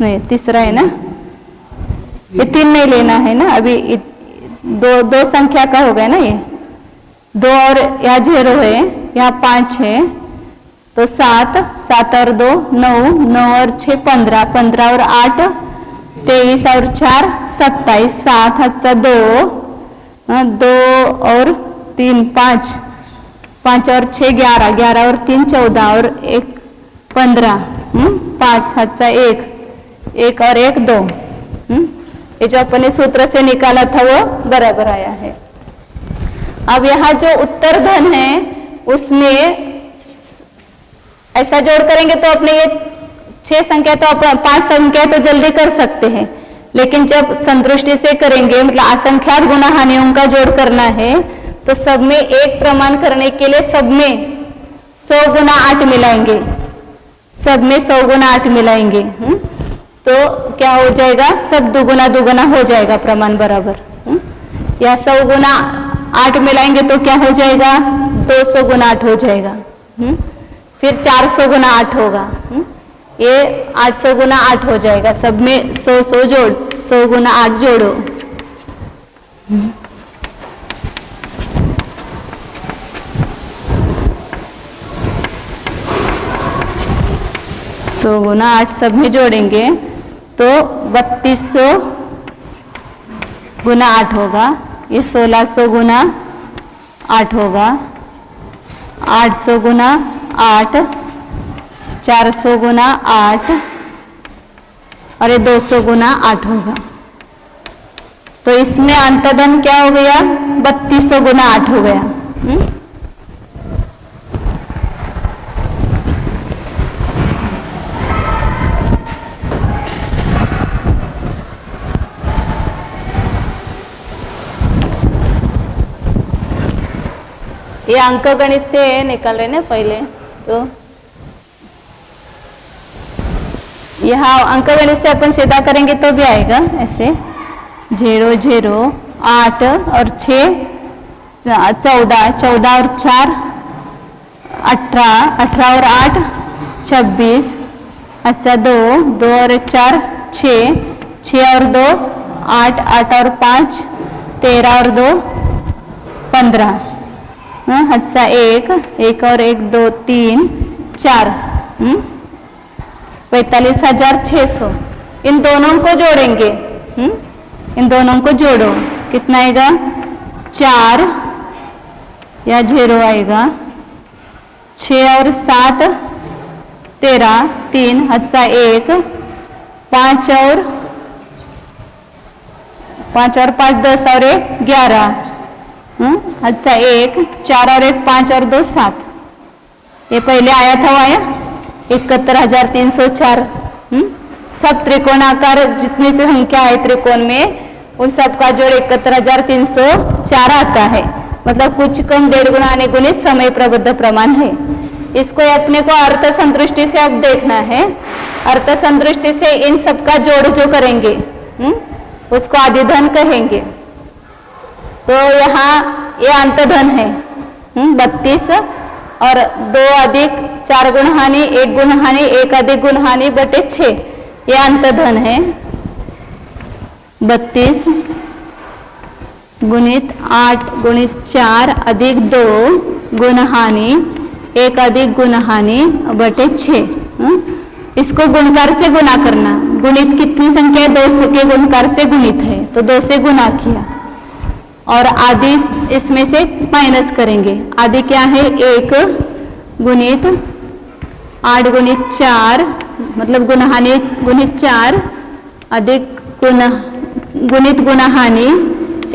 S1: नहीं, तीसरा है ना, ये 3 नहीं लेना है ना अभी, दो संख्या का हो गया ना, ये 2 और यहाँ 0 है, यहाँ 5 है, तो 7 7 और 2 9, 9 और 6 15, 15 और 8 23 और 4 27, 7 अच्छा 2, 2 और 3 5, 5 और 6 11, 11 और 3 14 और 1 15, 5 अच्छा 1, 1 और 1 2। ये जो अपने सूत्र से निकाला था वो बराबर आया है। अब यहाँ जो उत्तर धन है उसमें ऐसा जोड़ करेंगे तो अपने ये 6 संख्या तो 5 संख्या तो जल्दी कर सकते हैं, लेकिन जब संदृष्टि से करेंगे मतलब असंख्यात गुना हानियों का जोड़ करना है तो सब में एक प्रमाण करने के लिए सब में 100 गुना 8 मिलाएंगे, सब में 100 गुना 8 मिलाएंगे। तो क्या हो जाएगा, सब दुगुना दुगुना हो जाएगा प्रमाण बराबर। या 100 गुना 8 मिलाएंगे तो क्या हो जाएगा, 200 गुना 8 हो जाएगा। फिर 400 गुना 8 होगा, ये 800 गुना 8 हो जाएगा। सब में 100 जोड़, 100 गुना 8 जोड़ो। 100 गुना 8 सब में जोड़ेंगे तो 3200 गुना 8 होगा, ये 1600 गुना 8 होगा, 800 गुना 8, 400 गुना 8 और ये 200 गुना 8 होगा। तो इसमें अंतधन क्या हो गया, 3200 गुना 8 हो गया। ये अंक गणित से निकल रहे ना पहले, तो यहाँ अंक गणित से अपन सीधा करेंगे तो भी आएगा ऐसे 0 0 8 और 6 14, 14 और 4 18, 18 और 8 26, अच्छा 2, 2 और 1 4 6, 6 और 2 8, 8 और 5 13 और 2 15, अच्छा 1, 1 और 1 2 3 4, 45,600। इन दोनों को जोड़ेंगे, इन दोनों को जोड़ो, कितना आएगा, 4 या 0 आएगा, 6 और 7 13, 3 अच्छा 1, 5 और 5 10 और 1 11, अच्छा 1 4 और 1 5 और 2 7। ये पहले आया था, वो आया 71,304। सब त्रिकोणाकार जितनी से संख्या है त्रिकोण में उन सब का जोड़ 71,304 आता है। मतलब कुछ कम 1.5 गुना आने गुणित समय प्रबुद्ध प्रमाण है। इसको अपने को अर्थ संतुष्टि से अब देखना है। अर्थ संतुष्टि से इन सब का जोड़ जो करेंगे उसको आदिधन कहेंगे। तो यहाँ ये अंतधन है 32 और 2 अधिक 4 गुण हानि 1 गुण हानि 1 अधिक गुण हानि बटे 6, ये अंतधन है। 32 गुणित 8 गुणित 4 अधिक 2 गुण हानि 1 अधिक गुण हानि बटे 6। इसको गुणकार से गुना करना। गुणित कितनी संख्या है, 2 के गुणकार से गुणित है तो 2 से गुना किया और आदि इसमें से माइनस करेंगे। आदि क्या है, 1 गुणित 8 गुणित 4 मतलब गुणहानि गुणित 4 अधिक गुणित गुणहानि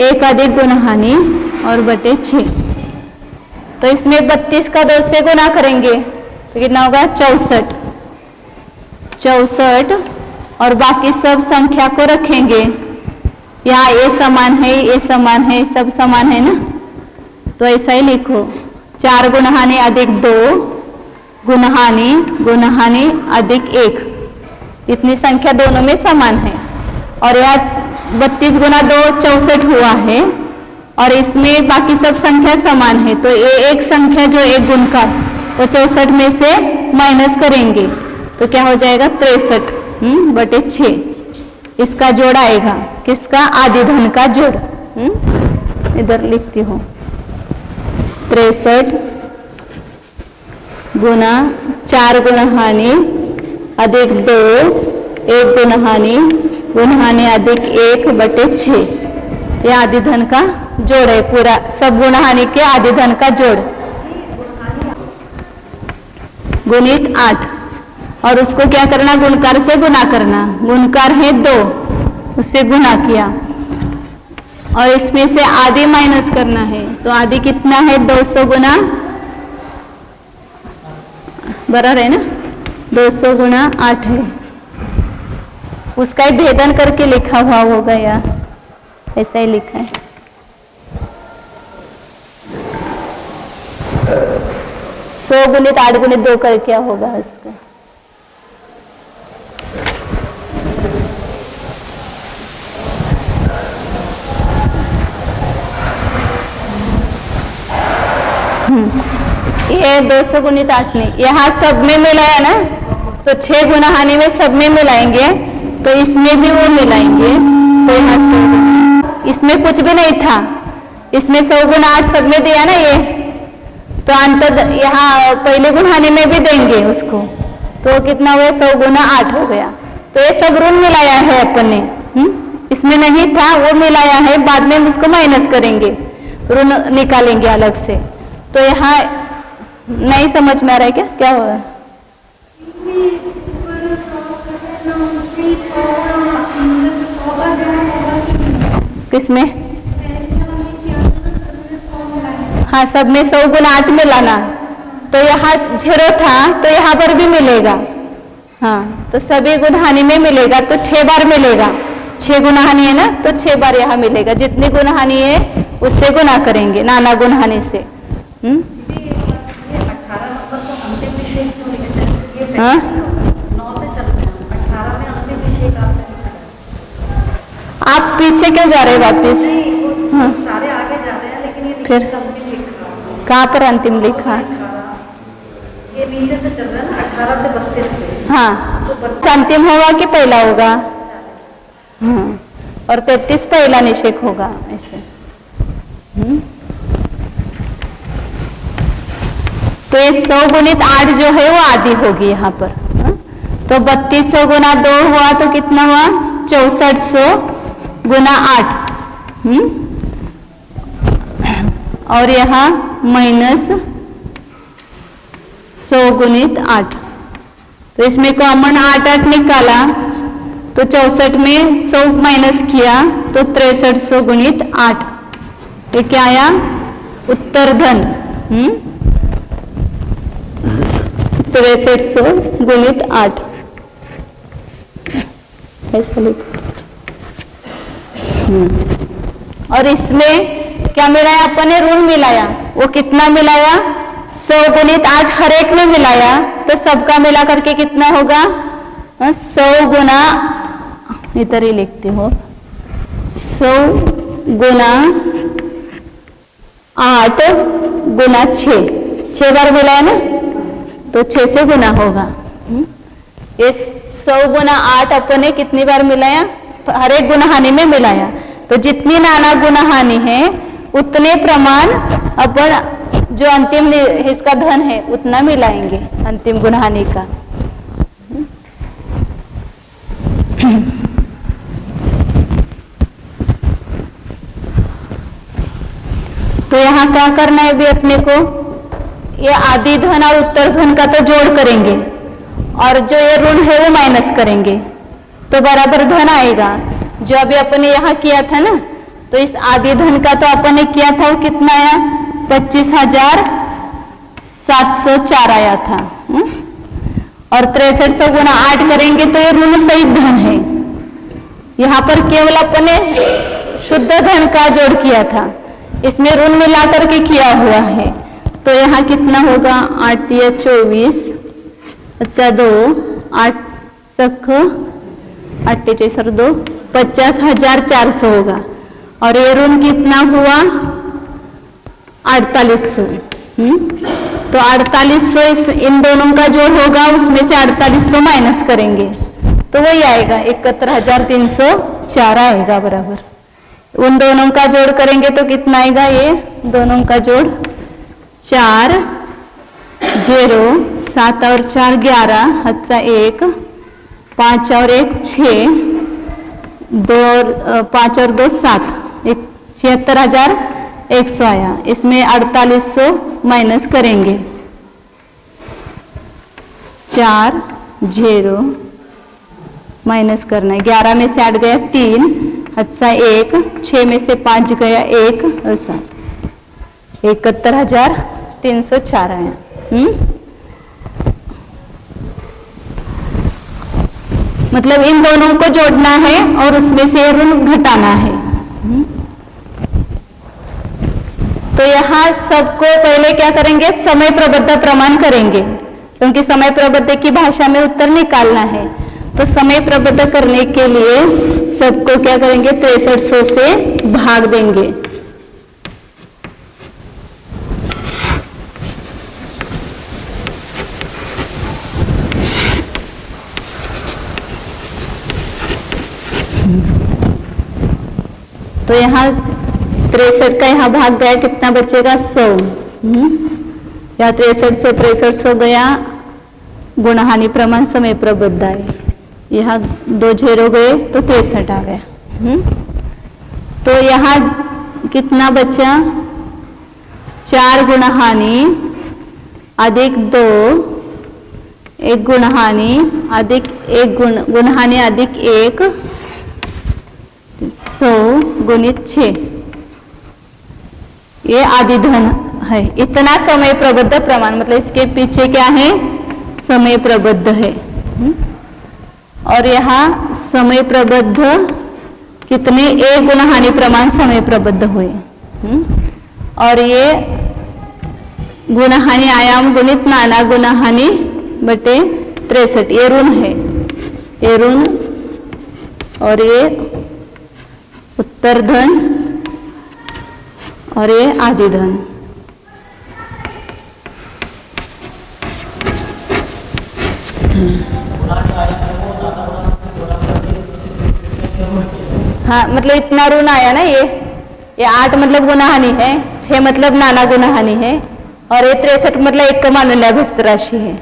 S1: 1 अधिक गुणहानि और बटे 6। तो इसमें 32 का 2 से गुना करेंगे तो कितना होगा 64 और बाकी सब संख्या को रखेंगे। यहाँ ये समान है, ये समान है, सब समान है ना, तो ऐसा ही लिखो 4 गुणहानि अधिक 2 गुणहानि अधिक 1, इतनी संख्या दोनों में समान है। और यहाँ 32 गुना 2 64 हुआ है और इसमें बाकी सब संख्या समान है, तो ये एक संख्या जो एक गुण का वो 64 में से माइनस करेंगे तो क्या हो जाएगा 63 बटे 6। इसका जोड़ आएगा, किसका? आदि धन का जोड़। इधर लिखती हूँ 63 गुना 4 गुणहानि अधिक 2 1 गुणहानि अधिक 1 बटे 6। यह आदि धन का जोड़ है, पूरा सब गुणहानि के आदि धन का जोड़ गुणित 8 और उसको क्या करना? गुणकार से गुना करना। गुणकार है 2, उससे गुना किया और इसमें से आदि माइनस करना है, तो आदि कितना है? 200 गुना, बराबर है ना, 200 गुना 8 है। उसका ही भेदन करके लिखा हुआ होगा या ऐसा ही लिखा है। 100 गुणित 8 गुणित 2 कर क्या होगा इसका? ये 200 गुणित 8 नहीं, यहाँ सब में मिलाया ना, तो 6 गुणहानि में सब में मिलाएंगे, तो इसमें भी वो मिलाएंगे, तो यहाँ 100, इसमें कुछ भी नहीं था, इसमें 100 गुना 8 सब में दिया ना ये, तो अंतर यहाँ पहले गुणहानि में भी देंगे उसको, तो कितना हुआ? 100 गुना 8 हो गया। तो ये सब ऋण मिलाया है अपन ने, इसमें नहीं था वो मिलाया है, बाद में उसको माइनस करेंगे, ऋण निकालेंगे अलग से। तो यहाँ नहीं समझ में आ रहा है क्या हो रहा है? किसमें? हाँ, सब में 100 गुना 8 मिलाना, तो यहाँ 0 था तो यहाँ पर भी मिलेगा। हाँ, तो सभी गुणहानि में मिलेगा, तो 6 बार मिलेगा। 6 गुणहानि है ना, तो 6 बार यहाँ मिलेगा। जितनी गुणहानि है उससे गुना करेंगे, नाना गुणहानि से। हाँ,
S2: 9 से चलते हैं, 18 में अंतिम विषय का
S1: आप पीछे क्यों जा रहे हैं वापिस? हाँ,
S2: सारे आगे जा रहे हैं, लेकिन ये
S1: फिर
S2: अंतिम लिखा है।
S1: कहाँ पर अंतिम लिखा?
S2: ये नीचे से चल रहा है ना, 18 से 32 पे।
S1: हाँ,
S2: तो 32
S1: अंतिम होगा कि पहला होगा? हाँ, और 33 पहला निषेक होगा, ऐसे। तो ये 100 गुणित 8 जो है वो आदि होगी यहाँ पर। तो 3200 गुना 2 हुआ तो कितना हुआ? 6400 गुना 8। और यहाँ माइनस 100 गुणित 8। तो इसमें कॉमन 8 निकाला तो 64 में 100 माइनस किया तो 6300 गुणित 8। ये क्या आया? उत्तर धन 6300 गुणित 8, ऐसा लिखो। और इसमें क्या मिलाया अपन ने? ऋण मिलाया। वो कितना मिलाया? 100 गुणित 8 हर एक में मिलाया, तो सबका मिला करके कितना होगा? 100 गुना, इधर ही लिखती हो, 100 गुना 8 गुना 6 बार मिलाया ना, तो 6 से गुना होगा। ये 100 गुना 8 अपन ने कितनी बार मिलाया? हर एक गुणहानि में मिलाया। तो जितनी नाना गुणहानि है उतने प्रमाण अपन जो अंतिम इसका धन है उतना मिलाएंगे अंतिम गुणहानि का। तो यहाँ क्या करना है भी अपने को? ये आदि धन और उत्तर धन का तो जोड़ करेंगे और जो ये ऋण है वो माइनस करेंगे, तो बराबर धन आएगा। जो अभी अपने यहाँ किया था ना, तो इस आदि धन का तो अपन ने किया था, वो कितना आया? 25,704 आया था। और 6300 गुना 8 करेंगे तो ये ऋण सहित धन है। यहाँ पर केवल अपन ने शुद्ध धन का जोड़ किया था, इसमें ऋण मिलाकर के किया हुआ है। तो यहाँ कितना होगा? 8 या 24, अच्छा 2, 8 सख 8 सर 2, 50,400 होगा। और ये ऋण कितना हुआ? 4800। तो 4800 इन दोनों का जोड़ होगा, उसमें से 4800 माइनस करेंगे तो वही आएगा 71,304 आएगा बराबर। उन दोनों का जोड़ करेंगे तो कितना आएगा? ये दोनों का जोड़ 4 0 7 और 4 11 हत्सा 1 5 और 1 6 2 और 5 और 2 7 76,100 आया। इसमें 4800 माइनस करेंगे, 4 0 माइनस करना है, 11 में से 8 गया 3 अच्छा 1 6 में से 5 गया 1 और 7 71,304 आया। मतलब इन दोनों को जोड़ना है और उसमें से ऋण घटाना है। तो यहाँ सबको पहले क्या करेंगे? समय प्रबद्ध प्रमाण करेंगे, क्योंकि समय प्रबद्ध की भाषा में उत्तर निकालना है। तो समय प्रबद्ध करने के लिए सबको क्या करेंगे? 6300 से भाग देंगे। तो यहाँ 63 का यहाँ भाग गया, कितना बचेगा? 100। या 6300 गया, गुणहानि प्रमाण समय प्रबद्ध आए। यहाँ 2 0 गए तो 63 आ गया। तो यहाँ कितना बचा? 4 गुणहानि अधिक 2 1 गुणहानि अधिक 1 गुणहानि अधिक 1 100 गुणित 6, ये आदि धन है। इतना समय प्रबद्ध प्रमाण, मतलब इसके पीछे क्या है? समय प्रबद्ध है। और यहाँ समय प्रबद्ध कितने? 1 गुणहानि प्रमाण समय प्रबद्ध हुए। और ये गुणहानि आयाम गुणित नाना गुणहानि बटे 63, ये ऋण है, ये ऋण। और ये उत्तर धन और ये आदि धन। हाँ, मतलब इतना ऋण आया ना, ये 8 मतलब गुणहानि है, 6 मतलब नाना गुणहानि है, और ये 63 मतलब एक माननीय अभ्यस्त राशि है।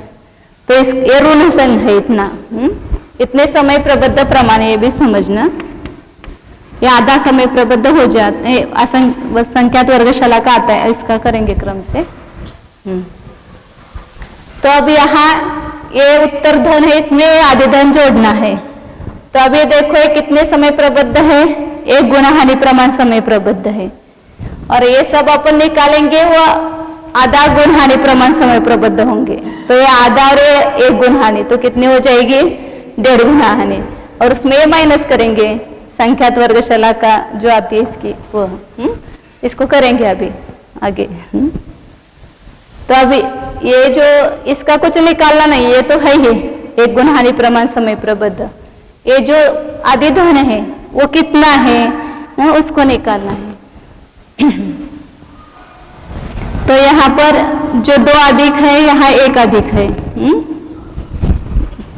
S1: तो ये ऋण संघ है इतना। इतने समय प्रबद्ध प्रमाण, ये भी समझना। ये आधा समय प्रबद्ध हो जाता है, संख्यात वर्गशाला का आता है, इसका करेंगे क्रम से। तो अब यहाँ ये उत्तर धन है, इसमें आदि धन जोड़ना है। तो अब ये देखो ये कितने समय प्रबद्ध है? 1 गुणहानि प्रमाण समय प्रबद्ध है। और ये सब अपन निकालेंगे, वो आधा गुणहानि प्रमाण समय प्रबद्ध होंगे। तो ये आधा और ये 1 गुणहानि, तो कितनी हो जाएगी? 1.5 गुणहानि। और उसमें ये माइनस करेंगे, संख्यात वर्गशाला का जो आती है इसकी, वो इसको करेंगे अभी आगे। तो अभी ये जो इसका कुछ निकालना नहीं, ये तो है ही 1 गुणहानि प्रमाण समय प्रबद्ध। ये जो आदि धन है वो कितना है, उसको निकालना है। तो यहाँ पर जो 2 अधिक है, यहाँ 1 अधिक है।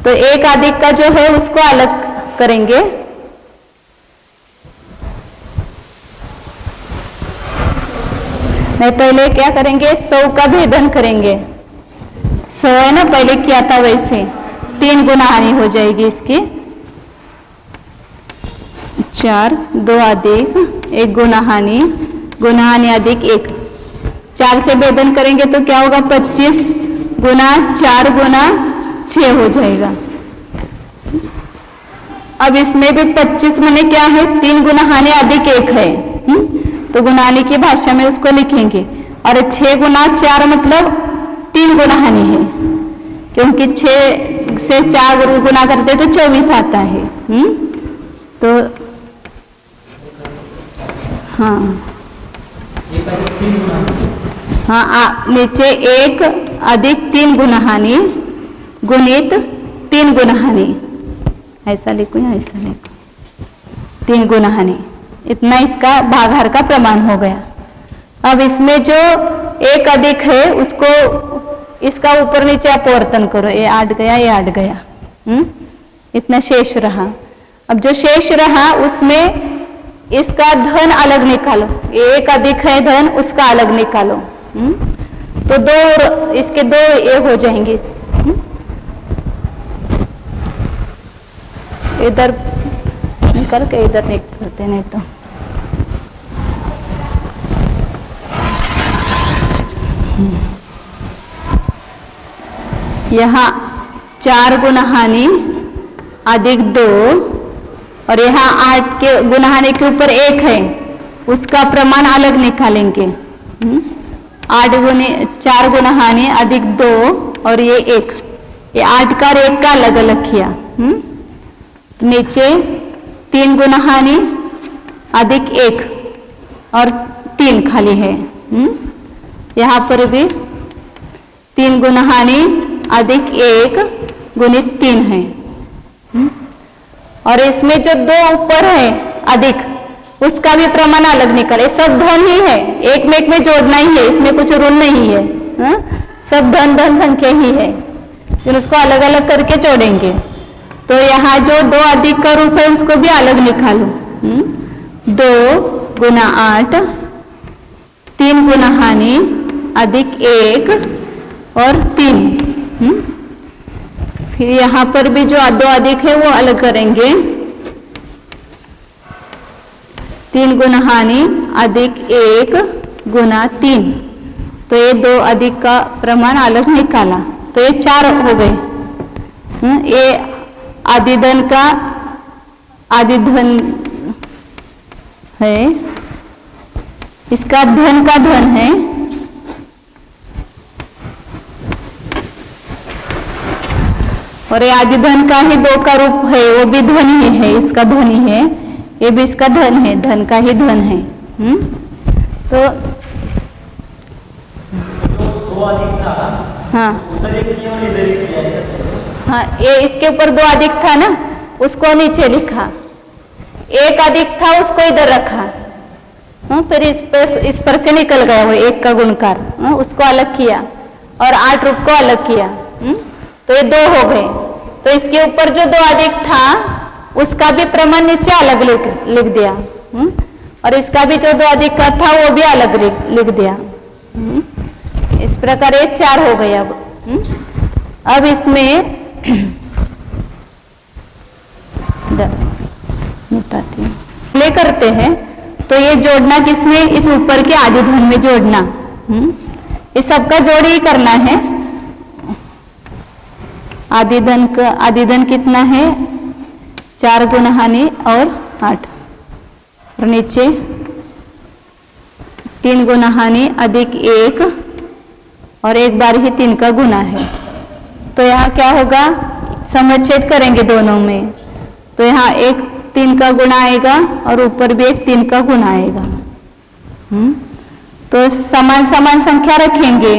S1: तो 1 अधिक का जो है उसको अलग करेंगे। नहीं, पहले क्या करेंगे? 100 का भेदन करेंगे। 100 है ना, पहले किया था वैसे 3 गुणहानि हो जाएगी इसकी। 4 2 अधिक 1 गुणहानि, गुणहानि अधिक 1, 4 से भेदन करेंगे तो क्या होगा? 25 गुना 4 गुना 6 हो जाएगा। अब इसमें भी 25 माने क्या है? 3 गुणहानि अधिक 1 है। तो गुणानी की भाषा में उसको लिखेंगे। और 6 गुना 4 मतलब 3 गुना हानि है, क्योंकि 6 से 4 गुना करते तो 24 आता है। तो हाँ हाँ, नीचे 1 अधिक 3 गुना हानि गुणित 3 गुना हानि, ऐसा लिखो या ऐसा लिखो, 3 गुना हानि, इतना इसका भागाहार का प्रमाण हो गया। अब इसमें जो 1 अधिक है उसको इसका ऊपर नीचे अपवर्तन करो, ये 8 गया, ये 8 गया, इतना शेष रहा। अब जो शेष रहा उसमें इसका धन अलग निकालो, 1 अधिक है धन, उसका अलग निकालो। तो 2 इसके 2 ये हो जाएंगे। इधर निकल के इधर निकलते नहीं तो यहाँ 4 गुना हानि अधिक 2 और यहाँ 8 के गुना हानि के ऊपर 1 है, उसका प्रमाण अलग निकालेंगे। 4 गुना हानि अधिक 2 और ये 1, ये 8 का और 1 का अलग अलग किया। नीचे 3 गुना हानि अधिक 1 और 3 खाली है। यहाँ पर भी 3 गुना हानि अधिक 1 गुणित 3 है। और इसमें जो 2 ऊपर है अधिक, उसका भी प्रमाण अलग निकाले। सब धन ही है, एक में जोड़ना ही है, इसमें कुछ ऋण नहीं है। सब धन संख्या ही है, फिर उसको अलग अलग करके जोड़ेंगे। तो यहाँ जो 2 अधिक का रूप है उसको भी अलग निकालो। 2 गुना 8, 3 गुना हानि अधिक 1 और 3। फिर यहाँ पर भी जो 2 अधिक है वो अलग करेंगे। 3 गुना हानि अधिक 1 गुना 3, तो ये 2 अधिक का प्रमाण अलग निकाला, तो ये 4 हो गए। ये आदिधन का आदिधन है, इसका धन का धन है, और ये आदिधन का ही 2 का रूप है, वो भी धन ही है, इसका धन ही है, ये भी इसका धन है, धन का ही धन है। तो हाँ हाँ, ये इसके ऊपर 2 अधिक था ना, उसको नीचे लिखा, 1 अधिक था उसको इधर रखा। फिर इस पर से निकल गया वो 1 का गुणकार, उसको अलग किया और 8 रूप को अलग किया। तो ये 2 हो गए। तो इसके ऊपर जो 2 अधिक था उसका भी प्रमाण नीचे अलग लिख दिया, और इसका भी जो 2 अधिक का था वो भी अलग लिख दिया। इस प्रकार ये 4 हो गए। अब इसमें ले करते हैं, तो ये जोड़ना किसमें, इस ऊपर के आदिधन में जोड़ना। इस सबका जोड़ ही करना है। आदिधन कितना है, 4 गुना हानि और 8, और नीचे 3 गुना हानि अधिक 1 और 1 बार ही 3 का गुना है। तो यहाँ क्या होगा, समच्छेद करेंगे दोनों में, तो यहाँ 1 3 का गुना आएगा और ऊपर भी 1 3 का गुना आएगा। तो समान संख्या रखेंगे।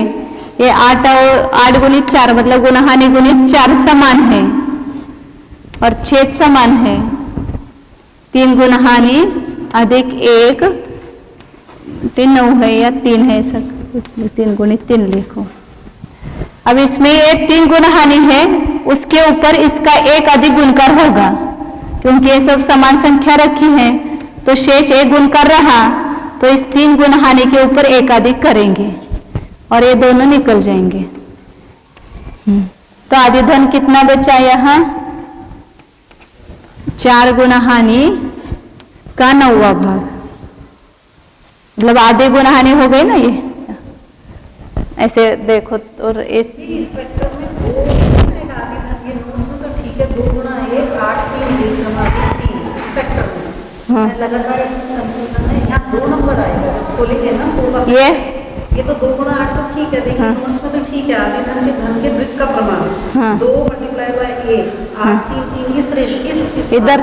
S1: ये 8 गुणित 4 मतलब गुना हानि गुणित 4 समान है और छेद समान है। 3 गुना हानि अधिक 1, 3 9 है या 3 है, ऐसा कुछ नहीं, 3 गुणित 3 लिखो। अब इसमें ये 3 गुना हानि है, उसके ऊपर इसका 1 अधिक गुणकार होगा, क्योंकि ये सब समान संख्या रखी है, तो शेष 1 गुणकार रहा, तो इस 3 गुना हानि के ऊपर 1 अधिक करेंगे और ये दोनों निकल जाएंगे। तो आदिधन कितना बचा यहाँ, 4 गुना हानि का 9वां भाग, मतलब आधे गुना हानि हो गई ना। ये ऐसे देखो, और
S2: इस स्पेक्ट्रम में 2 गुना आदिधन, ये नोट्स में तो ठीक है, 2 गुना 1 8 3 1 3 स्पेक्ट्रम में,
S1: हाँ।
S2: लगातार कंफ्यूजन है। यहाँ 2 नंबर आएगा जब खोलेंगे ना तो ये तो 2 गुणा 8 तो ठीक है, देखिए उसमें तो ठीक है, आधे धन के द्वित का प्रमाण 2 मल्टीप्लाई बाय 1 8 3 3 इस रेशो
S1: इधर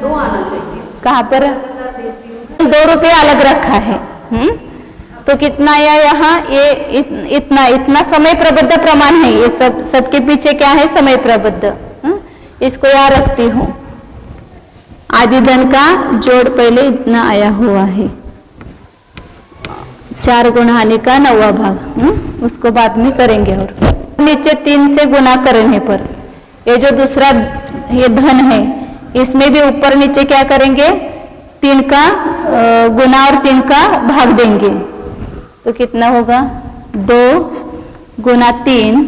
S2: 2 आना चाहिए।
S1: कहाँ पर 2 रुपये अलग रखा है। तो कितना आया यहाँ, ये इतना समय प्रबद्ध प्रमाण है। ये सबके पीछे क्या है, समय प्रबद्ध। इसको यहाँ रखती हूँ। आदि धन का जोड़ पहले इतना आया हुआ है, 4 गुणा हानि का 9वां भाग, उसको बाद में करेंगे। और नीचे 3 से गुना करने पर ये जो दूसरा ये धन है, इसमें भी ऊपर नीचे क्या करेंगे, 3 का गुना और 3 का भाग देंगे। तो कितना होगा, 2 गुना 3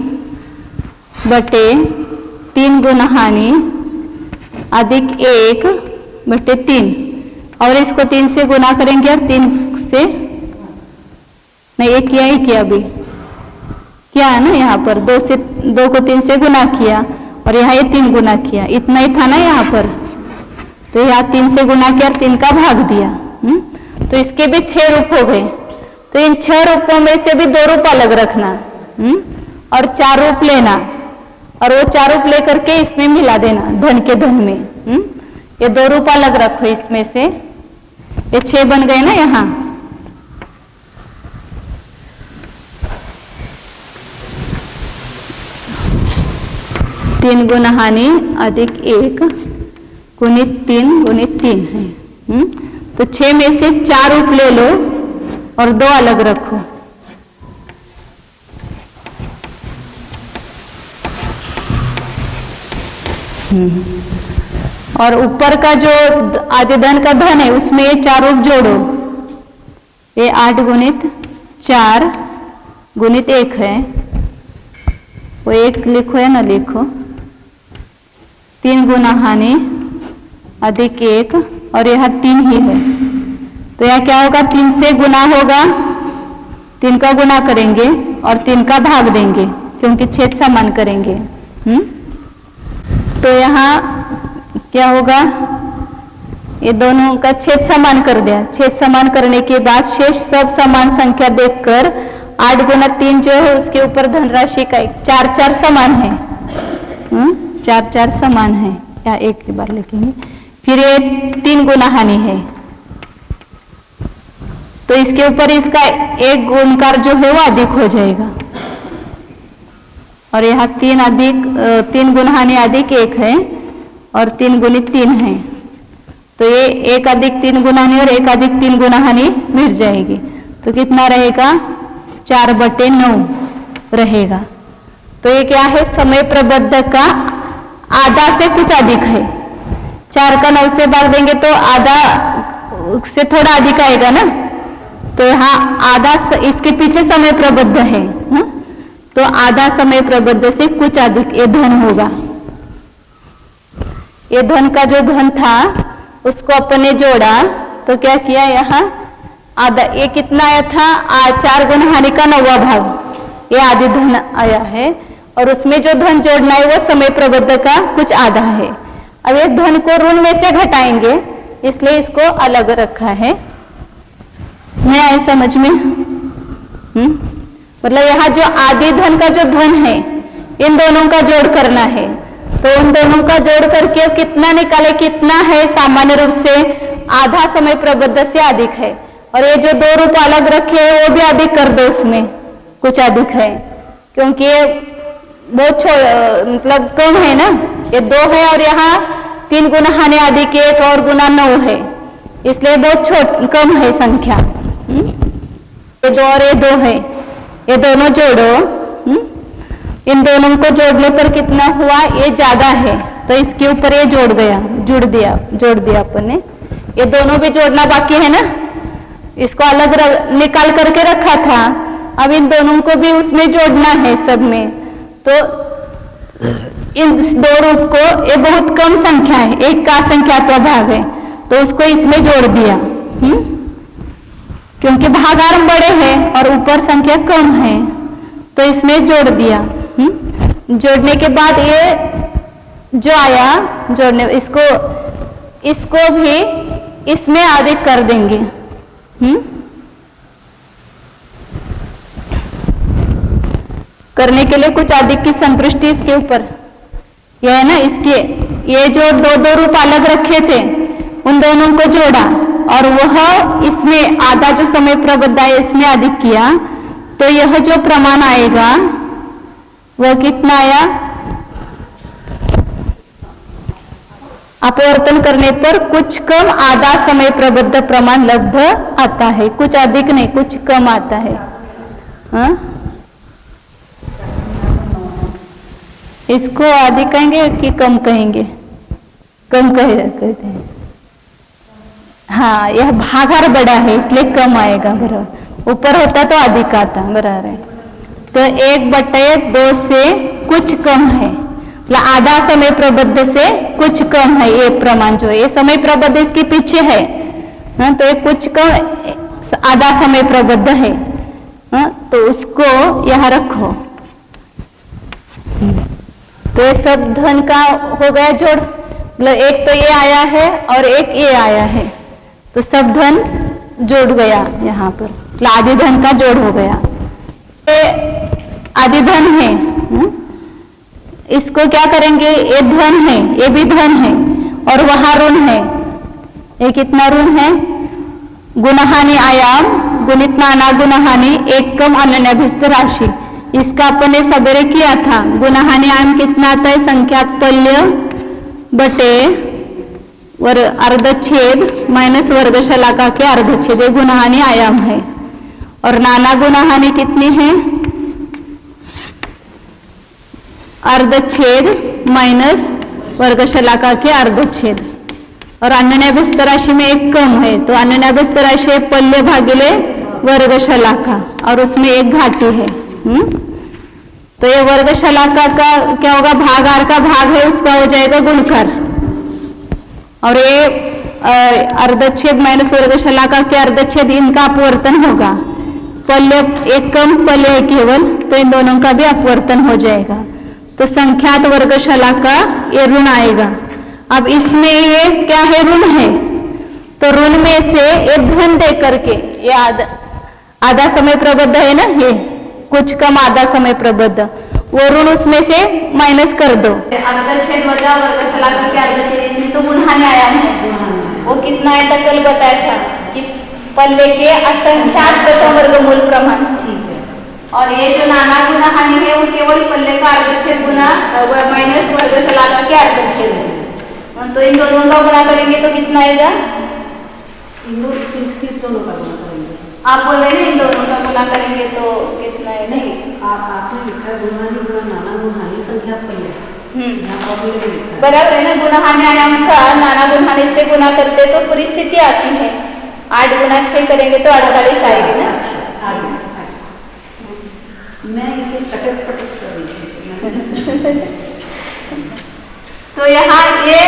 S1: बटे 3 गुना हानि अधिक 1 बटे 3, और इसको 3 से गुना करेंगे और 3 से नहीं, एक किया ही किया, अभी क्या है ना, यहाँ पर 2 को 3 से गुना किया और यहाँ ये 3 गुना किया, इतना ही था ना यहाँ पर। तो यहाँ 3 से गुना किया, 3 का भाग दिया। तो इसके भी 6 रूप हो गए। तो इन 6 रूपों में से भी 2 रूप अलग रखना और 4 रूप लेना, और वो 4 रूप लेकर के इसमें मिला देना धन के धन में। ये 2 रूप अलग रखो इसमें से, ये 6 बन गए ना यहाँ। तीन गुना हानि अधिक 1 गुणित 3 गुणित 3 है। तो 6 में से 4 रूप ले लो और 2 अलग रखो। और ऊपर का जो आदि धन का धन है उसमें ये 4 रूप जोड़ो। ये 8 गुणित 4 गुणित 1 है, वो 1 लिखो या ना लिखो। 3 गुना हानि अधिक 1 और यह 3 ही है। तो यह क्या होगा, 3 से गुना होगा, 3 का गुना करेंगे और 3 का भाग देंगे क्योंकि छेद समान करेंगे। तो यहाँ क्या होगा, ये दोनों का छेद समान कर दिया। छेद समान करने के बाद शेष सब समान संख्या देखकर 8 गुना 3 जो है उसके ऊपर धनराशि का 4 समान है। 4 समान है, या एक ही बार लिखेंगे। फिर ये 3 गुना हानि है, तो इसके ऊपर इसका 1 गुणकार जो है वो अधिक हो जाएगा। और यहाँ 3 गुना हानि अधिक 1 है और 3 गुणित 3 है। तो ये 1 अधिक 3 गुना हानि और 1 अधिक 3 गुना हानि मिट जाएगी। तो कितना रहेगा, 4/9 रहेगा। तो ये क्या है, समय प्रबद्ध का आधा से कुछ अधिक है। 4 का 9 से भाग देंगे तो आधा से थोड़ा अधिक आएगा ना। तो यहाँ आधा इसके पीछे समय प्रबद्ध है, तो आधा समय प्रबद्ध से कुछ अधिक ये धन होगा। ये धन का जो धन था उसको अपने जोड़ा, तो क्या किया, यहाँ आधा, ये कितना आया था, 4 गुना हानि का 9वां भाग, ये आदि धन आया है। और उसमें जो धन जोड़ना है वो समय प्रबद्ध का कुछ आधा है। अब इस धन को ऋण में से घटाएंगे, इसलिए इसको अलग रखा है। नहीं आए समझ में? मतलब यहाँ जो आदि धन का जो धन है, इन दोनों का जोड़ करना है। तो उन दोनों का जोड़ करके कितना निकाले, कितना है, सामान्य रूप से आधा समय प्रबद्ध से अधिक है। और ये जो 2 रूप अलग रखे हैं वो भी अधिक कर दो, उसमें कुछ अधिक है क्योंकि ये बहुत मतलब कम है ना। ये 2 है और यहाँ 3 गुना हानि अधिक 1 और गुना 9 है, इसलिए बहुत कम है संख्या। ये 2 और ये 2 है, ये दोनों जोड़ो। इन दोनों को जोड़ने पर कितना हुआ, ये ज्यादा है तो इसके ऊपर ये जोड़ दिया अपन ने। ये दोनों भी जोड़ना बाकी है ना, इसको अलग निकाल करके रखा था। अब इन दोनों को भी उसमें जोड़ना है सब में। तो इन 2 रूप को, ये बहुत कम संख्या है, 1 का संख्यात्मक भाग है, तो उसको इसमें जोड़ दिया। क्योंकि भागांश बड़े हैं और ऊपर संख्या कम है, तो इसमें जोड़ दिया। जोड़ने के बाद ये जो आया जोड़ने, इसको भी इसमें अधिक कर देंगे। करने के लिए कुछ अधिक की संतुष्टि इसके ऊपर, यह है ना, इसके ये जो दो दो रूप अलग रखे थे उन दोनों को जोड़ा और वह इसमें आधा जो समय प्रबद्ध है इसमें अधिक किया, तो यह जो प्रमाण आएगा वह कितना आया? अपवर्तन करने पर कुछ कम आधा समय प्रबद्ध प्रमाण लब्ध आता है, कुछ अधिक नहीं, कुछ कम आता है। हाँ? इसको अधिक कहेंगे कि कम कहेंगे? कम कहते हैं। हाँ, यह भागार बड़ा है इसलिए कम आएगा, बराबर। ऊपर होता तो अधिक आता, बराबर है। तो 1/2 से कुछ कम है, मतलब आधा समय प्रबद्ध से कुछ कम है। ये प्रमाण जो है, ये समय प्रबद्ध इसके पीछे है। हाँ, तो ये कुछ कम आधा समय प्रबद्ध है। हाँ, तो उसको यहाँ रखो। तो ये सब धन का हो गया जोड़, मतलब एक तो ये आया है और एक ये आया है, तो सब धन जोड़ गया यहाँ पर, मतलब आदि धन का जोड़ हो गया। ये आदि धन है, इसको क्या करेंगे? ये धन है, ये भी धन है और वहां ऋण है। ये कितना ऋण है? गुणहानि आयाम गुणित नाना गुणहानि एक कम अनन्याभिस्त राशि। इसका अपन ने सवेरे किया था। गुणहानि आयाम कितना आता है? संख्यात्पल्य बटे अर्धच्छेद माइनस वर्गशलाका के अर्धच्छेद, ये गुणहानि आयाम है। और नाना गुणहानि कितनी है? अर्धच्छेद माइनस वर्गशलाका के अर्धच्छेद। और अन्यन्याभ्यस्त राशि में एक कम है, तो अन्यन्याभ्यस्त राशि पल्य भागिले वर्गशलाका और उसमें एक घाटी है। तो ये वर्गशलाका का क्या होगा? भाग आर का भाग है, उसका हो जाएगा गुणकर। और ये अर्धच्छेद माइनस वर्गशलाका के अर्धच्छेद, इनका अपवर्तन होगा। पल्य एक कम पल्य है केवल, तो इन दोनों का भी अपवर्तन हो जाएगा। तो संख्यात वर्गशलाका ये ऋण आएगा। अब इसमें ये क्या है? ऋण है, तो ऋण में से एक धन दे करके, ये आधा समय प्रबद्ध है ना, ये कुछ कम आधा समय प्रबद्ध, वो ऋण उसमें से माइनस कर दो। अर्धच्छेद वजा वर्गशलाका के अर्धच्छेद में तो गुणहानि आयाम है, वो कितना है? कल बताया था कि पल्ले के असंख्यात प्रथम वर्गमूल प्रमाण। और ये जो नाना गुणहानि है वो केवल पल्ले का अर्धच्छेद गुना माइनस वर्गशलाका के अर्धच्छेद है। तो इन दोनों का गुणा करेंगे तो कितना आएगा?
S2: किस दोनों का गुणा करेंगे?
S1: आप बोल रहे हैं इन दोनों का गुणा करेंगे तो कितना है?
S2: नहीं, आपने लिखा गुणहानि गुणा नाना गुणहानि संख्या पल्ले।
S1: बराबर है ना। गुणहानि आयाम का नाना गुणहानि से गुणा करते तो पूरी स्थिति आती है। 8 गुना 6 करेंगे तो 48 आएगी ना।
S2: मैं इसे पटक कर रही थी।
S1: तो यहाँ ये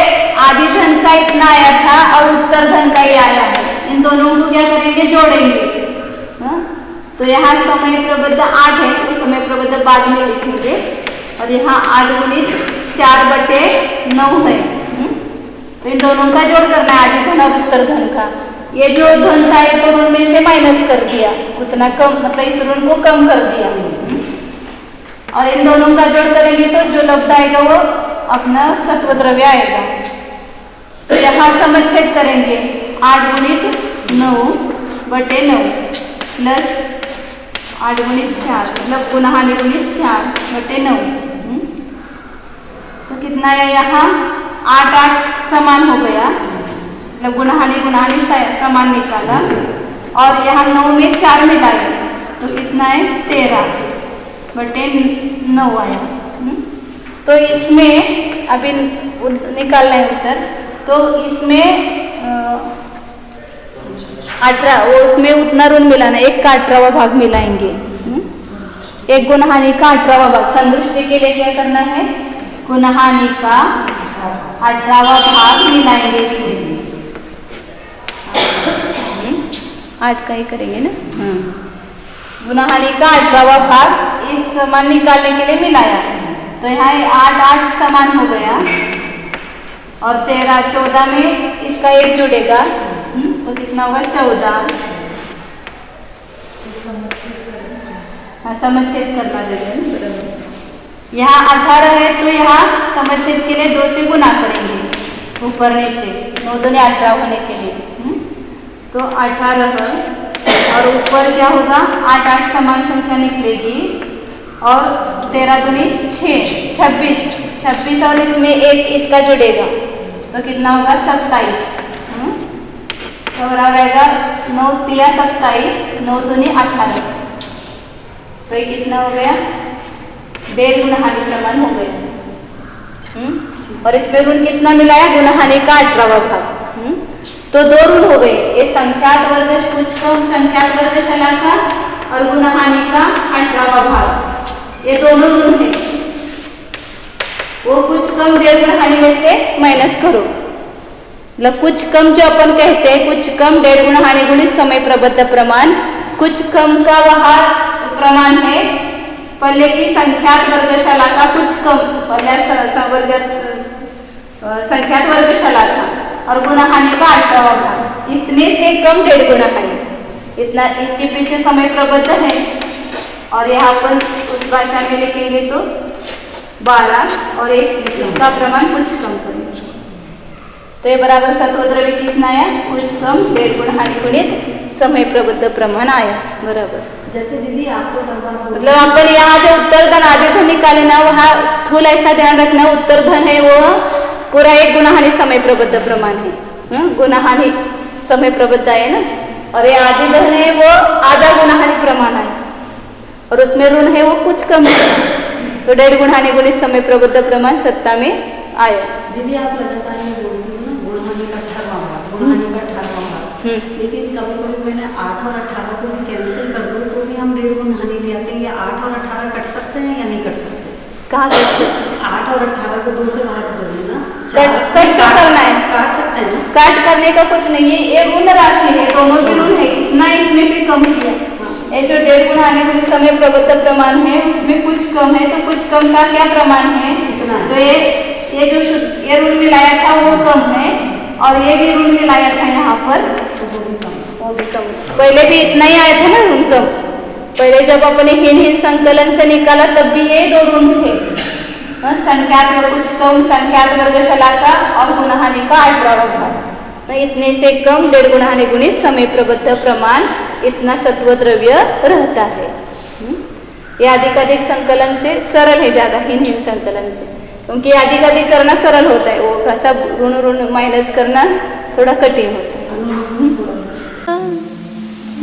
S1: आदि धन का इतना आया था और उत्तर धन का ये आया है, इन दोनों को क्या करेंगे? जोड़ेंगे। तो यहाँ समय प्रबद्ध 8 है, तो समय प्रबद्ध बाद में लिखेंगे। और यहाँ 8 गुणित 4/9 है। तो इन दोनों का जोड़ करना है, आदि धन और उत्तर धन का। ये जो धन था ये तो ऋण में से माइनस कर दिया, उतना कम, मतलब इस ऋण को कम कर दिया। और इन दोनों का जोड़ करेंगे तो जो लब्ध आएगा वो अपना सत्व द्रव्य आएगा। तो यहाँ समच्छेद करेंगे 8 गुणित 9/9 प्लस 8 गुणित 4, मतलब गुणहानि गुणित 4/9। तो कितना है? यहाँ 8 समान हो गया, मतलब गुणहानि समान निकाला। और यहाँ 9 में 4 मिलाए तो कितना है? 13/9 आया। तो इसमें अभी निकालना है उत्तर। तो इसमें 18, वो उसमें उतना ऋण मिलाना, 1 का 18वां भाग मिलाएंगे। एक गुणहानि का 18वां भाग, संतुष्टि के लिए क्या करना है? गुणहानि का 18वां भाग मिलाएंगे इसमें। 8 का ही करेंगे ना। गुणहानि का 18वां भाग इस मान निकालने के लिए मिलाया। तो यहाँ 8 समान हो गया और 13 14 में इसका 1 जुड़ेगा तो कितना होगा 14। हाँ समच्छेद करना देंगे। यहाँ 18 है तो यहाँ समच्छेद के लिए 2 से गुना करेंगे ऊपर नीचे, 9 दूनी 18 होने के लिए। तो 18 और ऊपर क्या होगा 8 8 समान संख्या निकलेगी और 13 दूनी 6 26 और इसमें एक इसका जुड़ेगा तो कितना होगा 27। तो बराबर रहेगा 9 तिया 27, 9 दूनी 18। तो ये कितना हो गया 1.5 गुणहानि प्रमाण हो गया। और इसमें ऋण कितना मिला है गुणहानि का 18वां भाग। तो 2 ऋण हो गए, ये संख्यात वर्ग कुछ कम संख्यात वर्गशाला का और गुणहानि का 18वां भाग, ये दोनों ऋण है। वो कुछ कम 1.5 गुणहानि में से माइनस करो, मतलब कुछ कम जो अपन कहते हैं कुछ कम 1.5 गुणहानि गुणित समय प्रबद्ध प्रमाण, कुछ कम का वह प्रमाण है पहले की संख्यात वर्गशाला का कुछ कम संख्यात वर्गशाला था और गुणहानि का 18वां भाग, इतने से कम 1.5 गुणहानि, इतना इसके पीछे समय प्रबद्ध है। और यहाँ पर उस भाषा में लिखेंगे तो 12 और एक इसका प्रमाण कुछ कम करेंगे। तो ये बराबर सत्व द्रव्य कितना आया कुछ कम 1.5 गुणहानि गुणित समय प्रबद्ध प्रमाण आया बराबर।
S2: जैसे दीदी आपको
S1: मतलब अपन यहाँ जो उत्तर धन आधे धन निकाले ना वहाँ स्थूल ऐसा ध्यान रखना उत्तर धन है वो पूरा 1 गुणहानि समय प्रबद्ध प्रमाण है, गुणहानि समय प्रबद्ध है ना, और ये आधे धन है वो आधा गुणहानि प्रमाण है और उसमें ऋण है वो कुछ कम है। तो 1.5 गुणहानि गुणित समय प्रबद्ध प्रमाण सत्ता में आया।
S2: दीदी आप लगातार ये बोलती हो ना गुणहानि का 18वां भाग, गुणहानि का 18वां भाग, लेकिन कभी कभी मैंने 8 और 18 को भी कैंसिल कर दूं तो भी हम 1.5 गुणहानि ले आते हैं। ये 8 और 18 कट सकते हैं या नहीं कट सकते?
S1: कहाँ कट सकते?
S2: 8 और 18 को 2 से भाग कर देना,
S1: कट करना है,
S2: काट सकते हैं।
S1: काट करने का कुछ नहीं है, ये ऋण राशि है, दोनों भी ऋण है, इतना इसमें से कम किया। ये जो 1.5 गुणहानि गुणित समय प्रबद्ध प्रमाण है उसमें कुछ कम है, तो कुछ कम का क्या प्रमाण है? तो ये जो ये ऋण मिलाया था वो कम है और ये भी ऋण मिलाया था यहाँ पर वो भी कम। पहले भी इतना ही आया था ना ऋण कम, पहले जब अपने हीन संकलन से निकाला तब भी ये 2 ऋण थे, संख्यात में कुछ कम संख्यात वर्गशाला का और गुणहानि का 18वां भाग। तो इतने से कम 1.5 गुणहानि गुणित समय प्रबद्ध प्रमाण इतना सत्व द्रव्य रहता है। ये अधिकाधिक संकलन से सरल है ज्यादा हीन संकलन से, क्योंकि अधिकाधिक करना सरल होता है, वो सब ऋण ऋण माइनस करना थोड़ा कठिन होता है।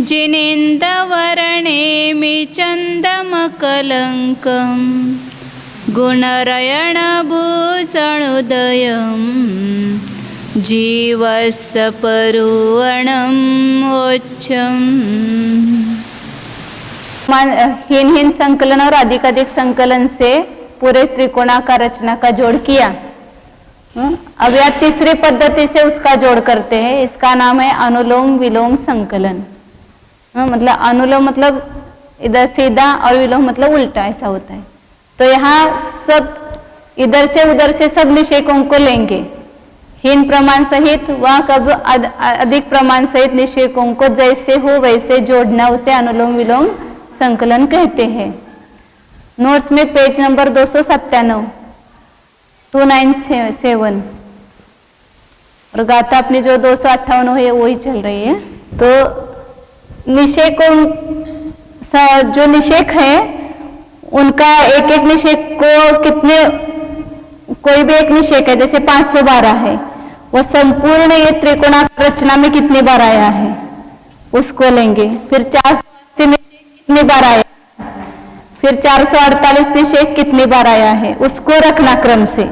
S3: जिनेन्दवर्णेमि चन्दमकलङ्कं गुणरयणभूषणोदयं जीवस्य परुवणमोच्छम्।
S1: हीन संकलन और अधिकाधिक संकलन से पूरे त्रिकोणाकार रचना का जोड़ किया। अब यह तीसरी पद्धति से उसका जोड़ करते हैं, इसका नाम है अनुलोम विलोम संकलन। मतलब अनुलोम मतलब इधर सीधा और विलोम मतलब उल्टा, ऐसा होता है। तो यहाँ सब इधर से उधर से सब निषेकों को लेंगे, हीन प्रमाण सहित व कब अधिक प्रमाण सहित निषेकों को जैसे हो वैसे जोड़ना, उसे अनुलोम विलोम संकलन कहते हैं। नोट्स में पेज नंबर 297 297 और गाथा अपनी जो 258 है वही चल रही है। तो निषेकों जो निषेक है उनका एक एक निषेक को कितने, कोई भी एक निषेक है जैसे 512 है, वह संपूर्ण ये त्रिकोणाकार रचना में कितनी बार आया है उसको लेंगे। फिर 480 निषेक कितनी बार आया, फिर 448 निषेक कितनी बार आया है उसको रखना क्रम से।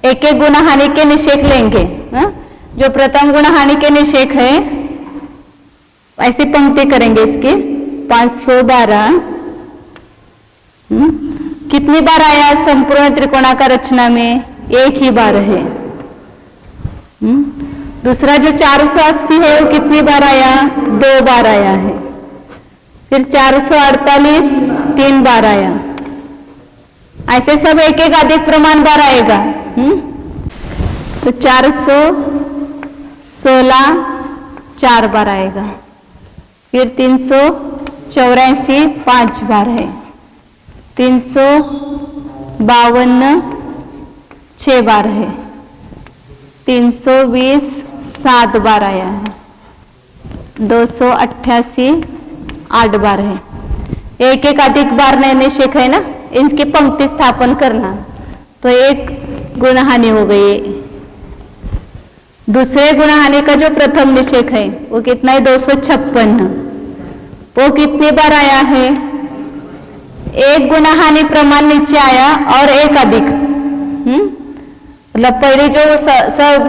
S1: एक एक गुणहानि के निषेक लेंगे। जो प्रथम गुणहानि के निषेक है ऐसी पंक्ति करेंगे इसकी 512 कितनी बार आया संपूर्ण त्रिकोणाकार रचना में, एक ही बार है। दूसरा जो 480 है वो कितनी बार आया, 2 बार आया है। फिर 448 3 बार आया। ऐसे सब एक एक अधिक प्रमाण बार आएगा। तो 416 4 बार आएगा। फिर 384 5 बार है। 352 6 बार है। 320 7 बार आया है। 288 8 बार है। एक एक अधिक बार नए निषेक है ना, इनकी पंक्ति स्थापन करना, तो एक गुणहानि हो गई। दूसरे गुणहानि का जो प्रथम निषेक है वो कितना है? 256। वो कितनी बार आया है? एक गुणहानि प्रमाण नीचे आया और एक अधिक। मतलब पहले जो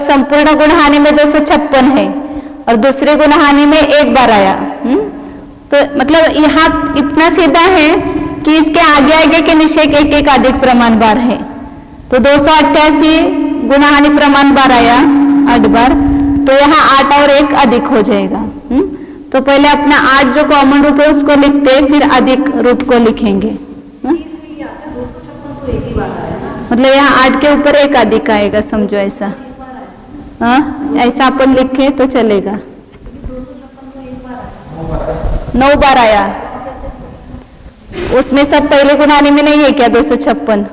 S1: संपूर्ण गुणहानि में 256 है और दूसरे गुणहानि में एक बार आया। तो मतलब यहाँ इतना सीधा है कि इसके आगे आगे के निषेक एक एक अधिक प्रमाण बार है। तो 288 गुणहानि प्रमाण बार आया 8 बार, तो यहाँ 8 और 1 अधिक हो जाएगा। तो पहले अपना 8 जो कॉमन रूप है उसको लिखते, फिर अधिक रूप को लिखेंगे। मतलब यहाँ 8 के ऊपर 1 अधिक आएगा, समझो ऐसा। हाँ, ऐसा अपन लिखे तो चलेगा। 9 बार आया। उसमें सब पहले गुणहानि में नहीं है क्या? 256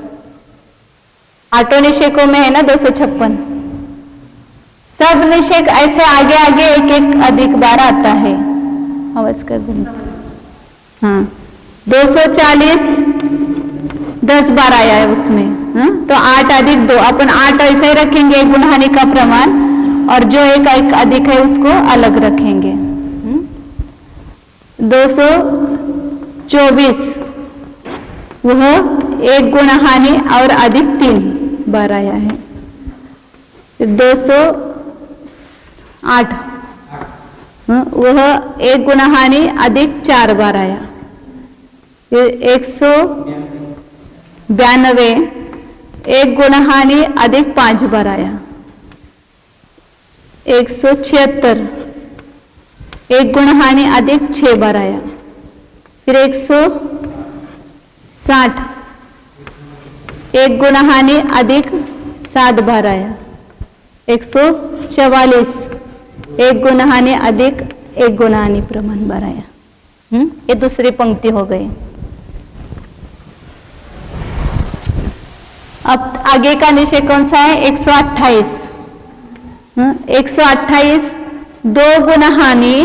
S1: आठों निषेकों में है ना 256। सब निषेक ऐसे आगे आगे एक एक अधिक बार आता है। आवाज कर देंगे। हाँ, 240 10 बार आया है उसमें। हाँ? तो 8 अधिक 2, अपन 8 ऐसे ही रखेंगे एक गुणहानि का प्रमाण, और जो एक अधिक है उसको अलग रखेंगे। 224 वह एक गुणहानि और अधिक 3 बार आया है। 208 वह एक गुणहानि अधिक 4 बार आया। 192 एक गुणहानि अधिक 5 बार आया। 176 एक गुणहानि अधिक 6 बार आया। फिर 160 एक गुणहानि अधिक 7 बार आया। 144 एक गुणहानि अधिक 1 गुणहानि प्रमाण बार आया। ये दूसरी पंक्ति हो गई। अब आगे का निषेक कौन सा है? 128। 128 2 गुणहानि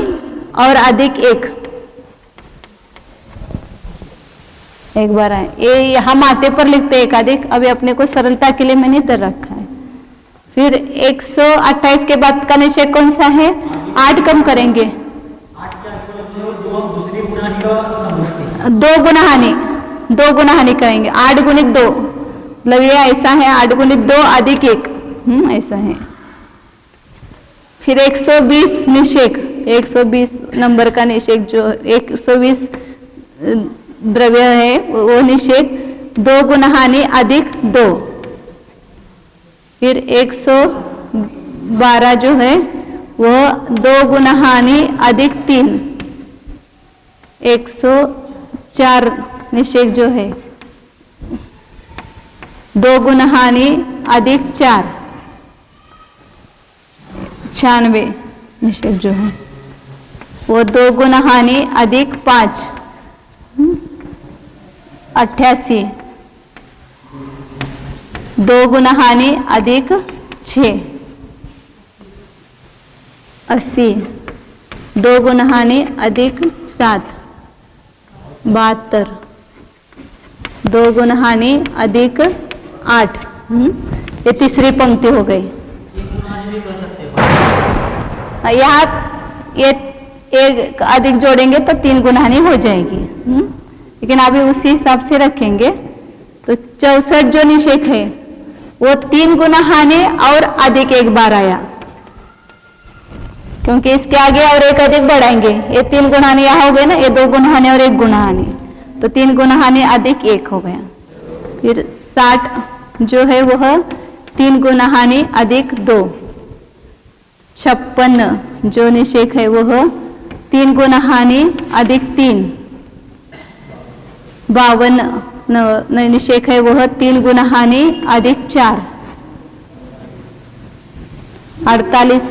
S1: और अधिक 1 बार आए। ये हम आते पर लिखते एक अधिक, अभी अपने को सरलता के लिए मैंने इधर रखा है। फिर 128 के बाद का निषेक कौन सा है? 8 कम करेंगे। 2 गुणहानि करेंगे। 8 गुणित 2, मतलब ये ऐसा है 8 गुणित 2 अधिक 1, ऐसा है। फिर 120 निषेक, 120 नंबर का निषेक, जो 120 द्रव्य है वो निषेक 2 गुणहानि अधिक 2। फिर 112 जो है वह 2 गुणहानि अधिक 3। 104 निषेक जो है 2 गुणहानि अधिक 4। 96 निषेक जो है वो 2 गुणहानि अधिक 5। 88 2 गुणहानि अधिक 6। 80 2 गुणहानि अधिक 7। 72 2 गुणहानि अधिक 8। ये तीसरी पंक्ति हो गई। यहाँ ये एक अधिक जोड़ेंगे तो 3 गुणहानि हो जाएगी। लेकिन अभी उसी हिसाब से रखेंगे। तो 64 जो निषेक है वो 3 गुणहानि और अधिक 1 बार आया, क्योंकि इसके आगे और 1 अधिक बढ़ाएंगे। ये 3 गुणहानि यहाँ हो गए ना, ये 2 गुणहानि और 1 गुणहानि, तो 3 गुणहानि अधिक 1 हो गया। फिर 60 जो है वह 3 गुणहानि अधिक 2। 56 जो निषेक है वह 3 गुणहानि अधिक 3। 52 निषेक है वह 3 गुणहानि अधिक 4। 48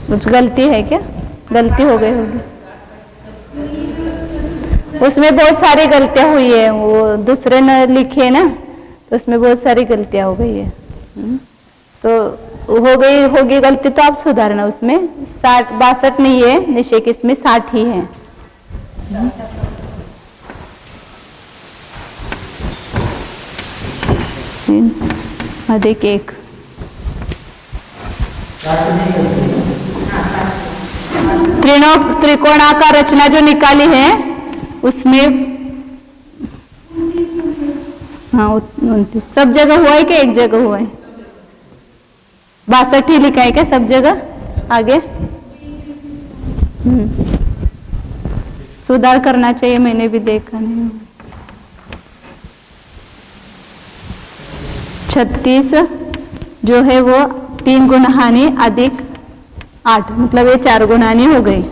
S1: कुछ गलती है क्या? गलती हो गई होगी, उसमें बहुत सारी गलतियां हुई है, वो दूसरे न लिखे ना, तो उसमें बहुत सारी गलतियां हो गई है। तो हो गई होगी गलती, तो आप सुधारना। उसमें 62 नहीं है निषेक, इसमें 60 ही है। अधिक 1 त्रिकोणाकार रचना जो निकाली है उसमें, हाँ 29 सब जगह हुआ है कि एक जगह हुआ है? 62 ही लिखा है क्या सब जगह? आगे सुधार करना चाहिए, मैंने भी देखा नहीं। 36 जो है वो 3 गुणहानि अधिक 8, मतलब ये 4 गुणहानि हो गई।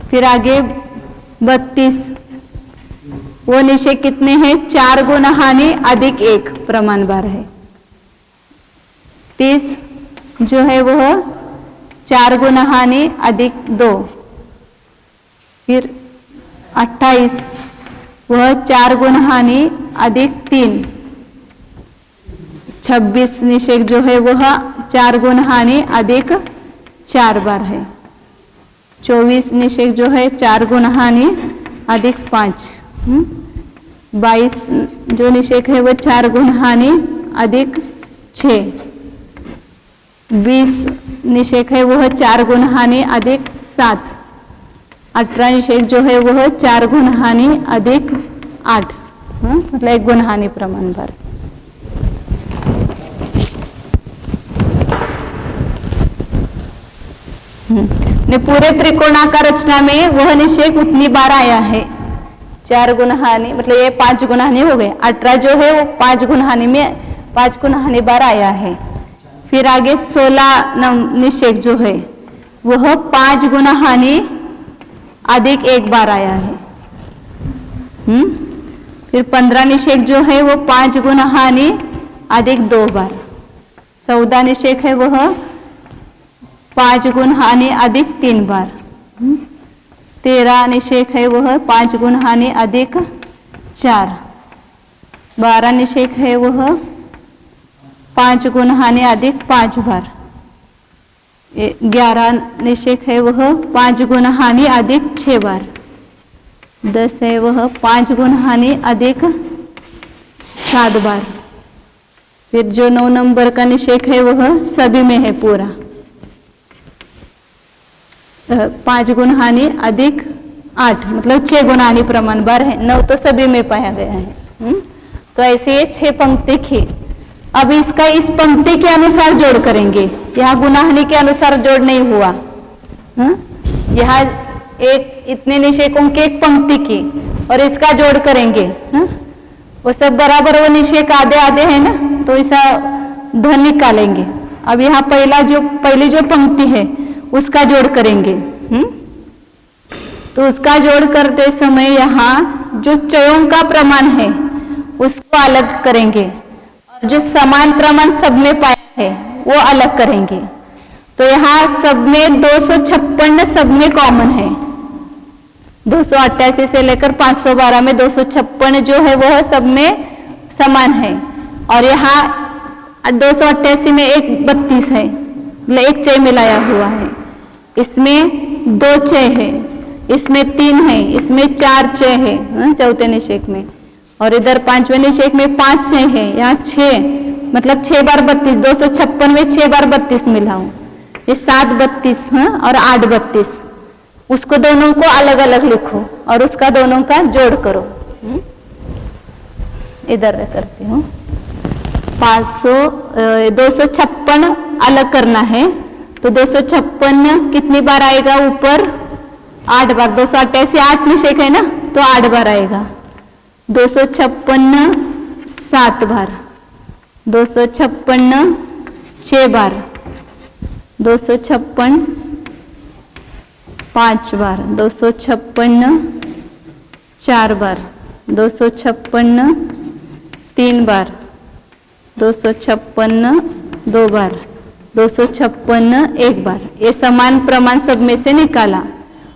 S1: फिर आगे 32 वो निषेक कितने हैं? 4 गुणहानि अधिक 1 प्रमाण बार है। 30 जो है वह 4 गुणहानि अधिक 2। फिर 28 वह 4 गुणहानि अधिक 3। 26 निषेक जो है वह 4 गुणहानि अधिक 4 बार है। 24 निषेक जो है 4 गुणहानि अधिक 5। 22 जो निषेक है वह 4 गुणहानि अधिक 6। 20 निषेक है वह 4 गुणहानि अधिक 7। 18 निषेक जो है वह 4 गुणहानि अधिक 8, मतलब 1 गुणहानि प्रमाण बार। ने पूरे त्रिकोणाकार रचना में वह निषेक उतनी बार आया है, 4 गुणहानि, मतलब ये 5 गुणहानि हो गए। 18 जो है वो 5 गुणहानि में 5 गुणहानि बार आया है। फिर आगे 16 निषेक जो है वह 5 गुणहानि अधिक 1 बार आया है। फिर 15 निषेक जो है वो 5 गुणहानि अधिक 2 बार। 14 निषेक है वह 5 गुणहानि अधिक 3 बार। 13 निषेक है वह 5 गुणहानि अधिक 4। 12 निषेक है वह 5 गुणहानि अधिक 5 बार। 11 निषेक है वह 5 गुणहानि अधिक 6 बार। 10 है वह 5 गुणहानि अधिक 7 बार। फिर जो 9 नंबर का निषेक है वह सभी में है पूरा, 5 गुणहानि अधिक 8, मतलब 6 गुणहानि प्रमाण बार है। 9 तो सभी में पाया गया है। तो ऐसे ये 6 पंक्ति की। अब इसका इस पंक्ति के अनुसार जोड़ करेंगे, यहाँ गुणहानि के अनुसार जोड़ नहीं हुआ। यहाँ एक इतने निषेकों की एक पंक्ति की और इसका जोड़ करेंगे। वो सब बराबर, वो निषेक आधे आधे है ना, तो ऐसा धन निकालेंगे। अब यहाँ पहली जो पंक्ति है उसका जोड़ करेंगे। तो उसका जोड़ करते समय यहाँ जो चयों का प्रमाण है उसको अलग करेंगे और जो समान प्रमाण सब में पाया है वो अलग करेंगे। तो यहाँ सब में 256 सब में कॉमन है। 288 से लेकर 512 में 256 जो है वह सब में समान है। और यहाँ 288 में एक 32 है, मतलब एक चय मिलाया हुआ है। इसमें 2 चय है, इसमें 3 है, इसमें 4 चय है चौथे निषेक में, और इधर 5वें निषेक में 5 चय है, यहाँ 6, मतलब 6 बार 32। 256 में 6 बार 32 मिलाऊं, ये 7 32 और 8 32। उसको दोनों को अलग अलग लिखो और उसका दोनों का जोड़ करो। इधर करती हूँ। 256 अलग करना है, तो 256 कितनी बार आएगा ऊपर? 8 बार। 288 8 निषेक है ना, तो 8 बार आएगा। 256 7 बार, 256 6 बार, 256 5 बार, 256 4 बार, 256 3 बार, 256 2 बार, 256 एक बार, ये समान प्रमाण सब में से निकाला।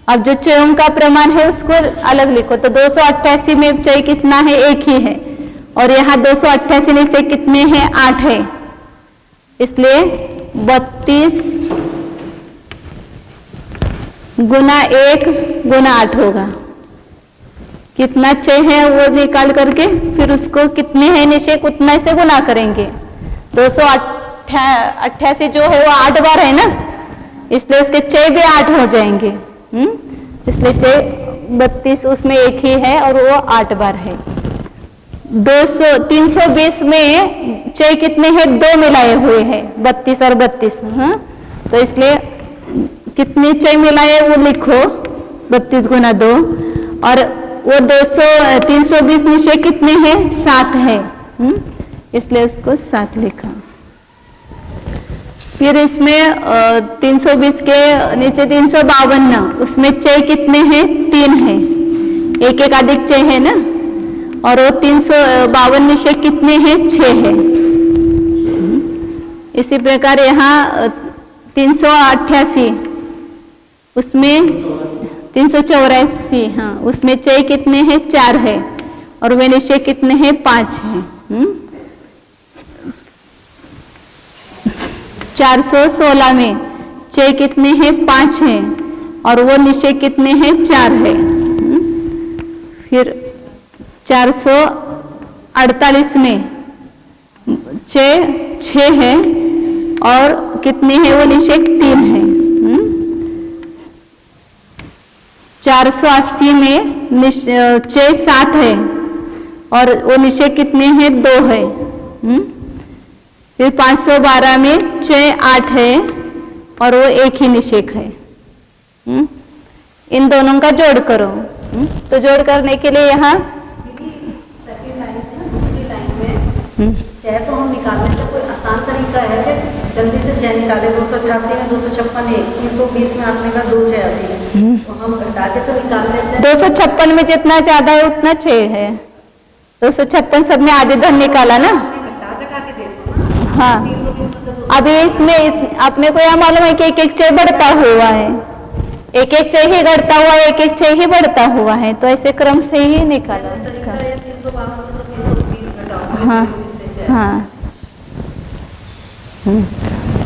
S1: अब जो चयों का प्रमाण है उसको अलग लिखो, तो 288 में चय कितना है, एक ही है, और यहाँ 288 में से कितने हैं, 8 है, इसलिए 32 गुना 1 गुना 8 होगा। कितना चय है वो निकाल करके फिर उसको कितने हैं निषेक उतना से गुना करेंगे। 288 जो है वो 8 बार है ना, इसलिए उसके चय भी 8 हो जाएंगे। इसलिए चय 32 उसमें एक ही है और वो 8 बार है। 320 में चय कितने हैं, 2 मिलाए हुए हैं, 32 और 32। तो इसलिए कितने चय मिलाए वो लिखो, 32 गुना 2, और वो 320 निषेक कितने हैं, 7 है, इसलिए उसको 7 लिखा। फिर इसमें 320 के नीचे 352, उसमें चय कितने हैं, 3 है, एक एक अधिक चय है ना, और वो 352 निषेक कितने हैं, 6 है। इसी प्रकार यहाँ 388 उसमें 384, हाँ, उसमें चय कितने हैं, 4 है, और वे निषेक कितने हैं, 5 है। 416 में चय कितने हैं, 5 है, और वो निषेक कितने हैं, 4 है। फिर 448 में चय 6 है, और कितने हैं, वो निषेक 3 है। 480 में चय 7 है, और वो निषेक कितने हैं, 2 है। फिर 512 में चय 8 है, और वो एक ही निषेक है। इन दोनों का जोड़ करो। तो जोड़ करने के लिए यहाँ
S2: चय तो हम निकालने का कोई आसान तरीका है कि जल्दी से चय निकाले। 288 में 256 1, 320 में आपने का 2 चय आती है, तो हम घटा के तो निकाल लेते हैं।
S1: 256 में जितना ज्यादा है उतना 6 है। 256 सब में आधे धन निकाला ना,
S2: घटा के देते।
S1: हाँ। अभी इसमें अपने को यह मालूम है कि एक एक चय बढ़ता हुआ है, एक एक चय ही घटता हुआ है, एक एक चय ही बढ़ता हुआ है, तो ऐसे क्रम से ही निकाला इसका। हाँ हाँ।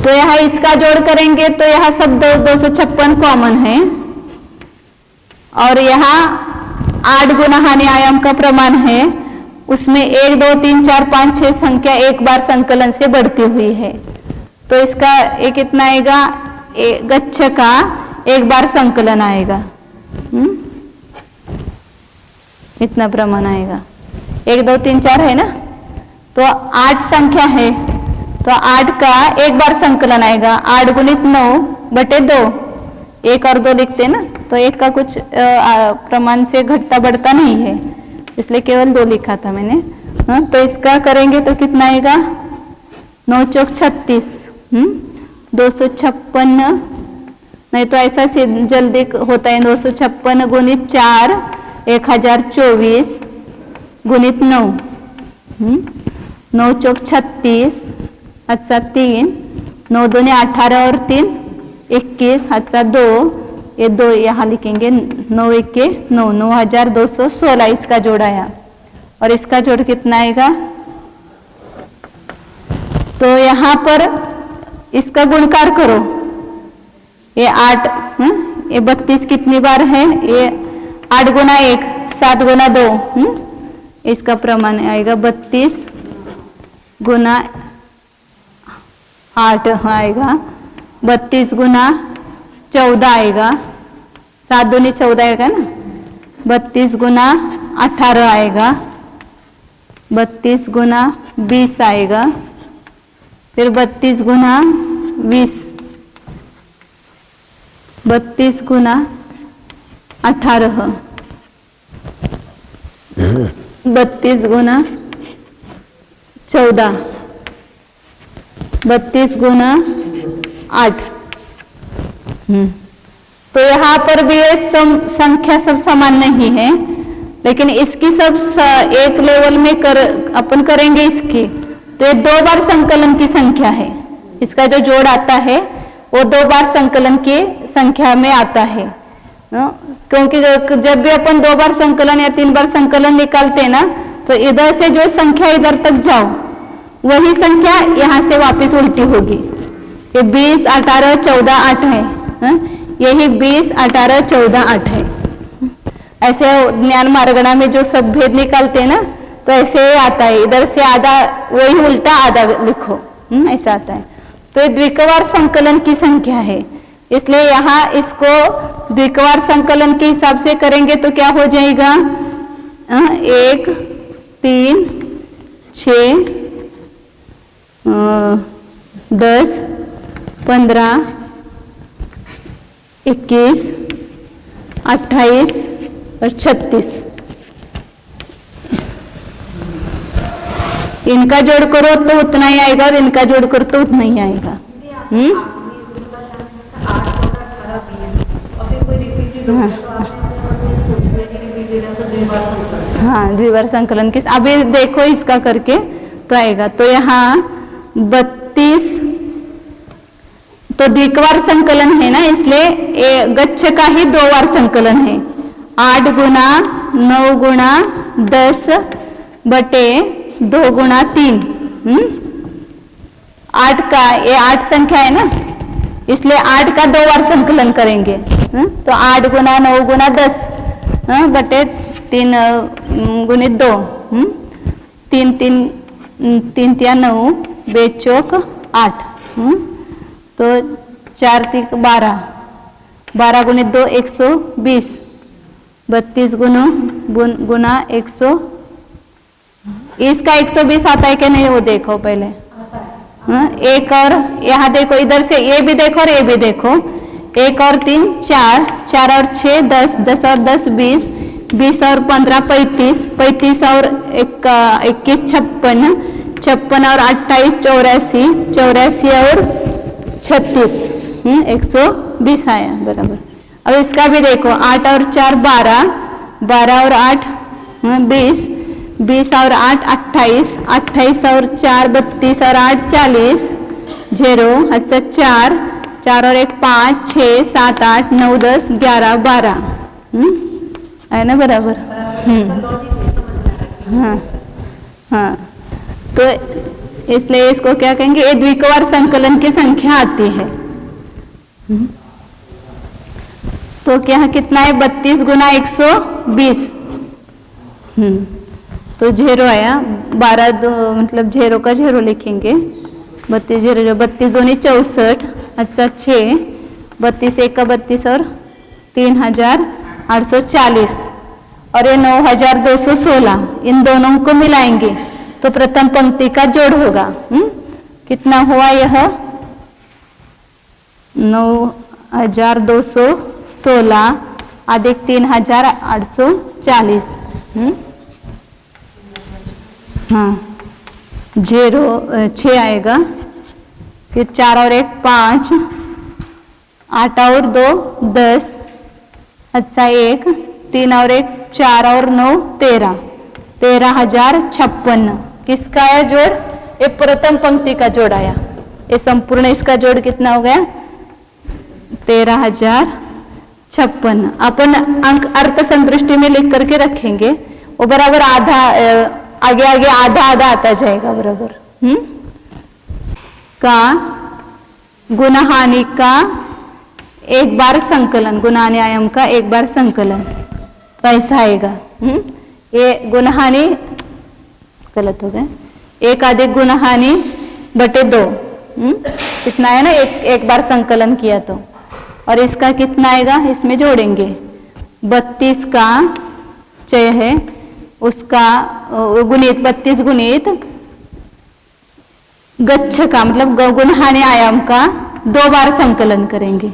S1: तो यहाँ इसका जोड़ करेंगे तो यहाँ सब 256 कॉमन है, और यहाँ 8 गुना हानि आयाम का प्रमाण है, उसमें 1 2 3 4 5 6 संख्या एक बार संकलन से बढ़ती हुई है। तो इसका एक कितना आएगा, गच्छ का एक बार संकलन आएगा, इतना प्रमाण आएगा। 1 2 3 4 है ना, तो 8 संख्या है, तो 8 का एक बार संकलन आएगा। 8 गुणित 9 बटे 2, 1 और 2 लिखते ना, तो 1 का कुछ प्रमाण से घटता बढ़ता नहीं है, इसलिए केवल 2 लिखा था मैंने। हाँ, तो इसका करेंगे तो कितना आएगा, 9 चौक 36, 256, नहीं तो ऐसा से जल्दी होता है। 256 गुणित 4 1024 गुणित 9, 9 चौक 36, हाथचा 3, 9 दूने 18 और 3 21, हाथचा 2, ये 2 यहाँ लिखेंगे, 9 1 9, 9216 इसका जोड़ आया। और इसका जोड़ कितना आएगा, तो यहाँ पर इसका गुणकार करो। ये 8, ये 32 कितनी बार है, ये 8 गुना 1 7 गुना 2, इसका प्रमाण आएगा 32 गुना 8 आएगा, 32 गुना 14 आएगा, 7 दूनी 14 आएगा ना, 32 गुना 18 आएगा, 32 गुना 20 आएगा, फिर 32 गुना 20, 32 गुना 18, 32 गुना 14, 32 गुना 8। तो यहाँ पर भी ये संख्या सब समान नहीं है, लेकिन इसकी सब एक लेवल में अपन करेंगे इसकी, तो ये 2 बार संकलन की संख्या है, इसका जो जोड़ आता है वो 2 बार संकलन की संख्या में आता है, क्योंकि जब भी अपन 2 बार संकलन या 3 बार संकलन निकालते हैं ना, तो इधर से जो संख्या इधर तक जाओ वही संख्या यहाँ से वापस उल्टी होगी। ये 20, 18, 14, 8 है, यही 20, 18, 14, 8 है। ऐसे ज्ञान मार्गणा में जो सब भेद निकालते हैं ना, तो ऐसे ही आता है, इधर से आधा वही उल्टा आधा लिखो, ऐसा आता है। तो ये द्विकवार संकलन की संख्या है, इसलिए यहाँ इसको द्विकवार संकलन के हिसाब से करेंगे तो क्या हो जाएगा, 1, 3, 6, 10, 15, 21, 28 और 36, इनका जोड़ करो तो उतना ही आएगा और इनका जोड़ करो तो उतना ही आएगा। हाँ, द्विवार संकलन किस, अभी देखो इसका करके तो आएगा। तो यहाँ 32 तो द्विकवार संकलन है ना, इसलिए गच्छ का ही 2 बार संकलन है। 8 गुना 9 गुना 10 बटे 2 गुना 3, 8 का, ये 8 संख्या है ना, इसलिए 8 का 2 बार संकलन करेंगे। तो 8 गुना 9 गुना 10 बटे 3 गुणित 2, 3 3 9 बेचौक 8, तो 4 3 12, 12 गुणित 2 120, 32 गुना 100, इसका 120 आता है कि नहीं वो देखो पहले। एक और यहाँ देखो, इधर से ये भी देखो और ये भी देखो, 1 और 3 4, 4 और 6 10, 10 और 10 20, 20 और 15 35, 35 और 21 56, 56 और 28 84, 84 और 36, 120 आया बराबर। अब इसका भी देखो, 8 और 4 12, 12 और 8 20, 20 और 8 28, 28 और 4 32 और 8 40, 0 अच्छा 4, 4 और 1 5 6 7 8 9 10 11 12, है ना बराबर। हाँ हाँ, तो इसलिए इसको क्या कहेंगे, ये द्विकवार संकलन की संख्या आती है। तो क्या कितना है, 32 गुना 120, तो 0 आया, 12 2 मतलब 0 का 0 लिखेंगे, 32 0 32 दूनी 64, अच्छा 6, 32 1 का 32 और 3840 और ये 9216, इन दोनों को मिलाएंगे तो प्रथम पंक्ति का जोड़ होगा। कितना हुआ यह, 9216 अधिक 3840, हाँ 0 6 आएगा, फिर 4 और 1 5, 8 और 2 10, अच्छा 1, 3 और 1 4 और 9 13, 13056 किसका है जोड़, ये प्रथम पंक्ति का जोड़ आया। ये संपूर्ण इसका जोड़ कितना हो गया, 13056। अपन अंक अर्थ संतुष्टि में लिख करके रखेंगे, वो बराबर आधा आगे आगे आधा आधा आता जाएगा बराबर। का गुणहानि का एक बार संकलन, गुणहानि आयाम का एक बार संकलन, तो ऐसा आएगा। ये गुणहानि गलत हो गया, 1 अधिक गुणहानि बटे 2, कितना है ना, एक बार संकलन किया तो, और इसका कितना आएगा, इसमें जोड़ेंगे 32 का चय है उसका गुणित 32 गुणित गच्छ का मतलब गुणहानि आयाम का 2 बार संकलन करेंगे।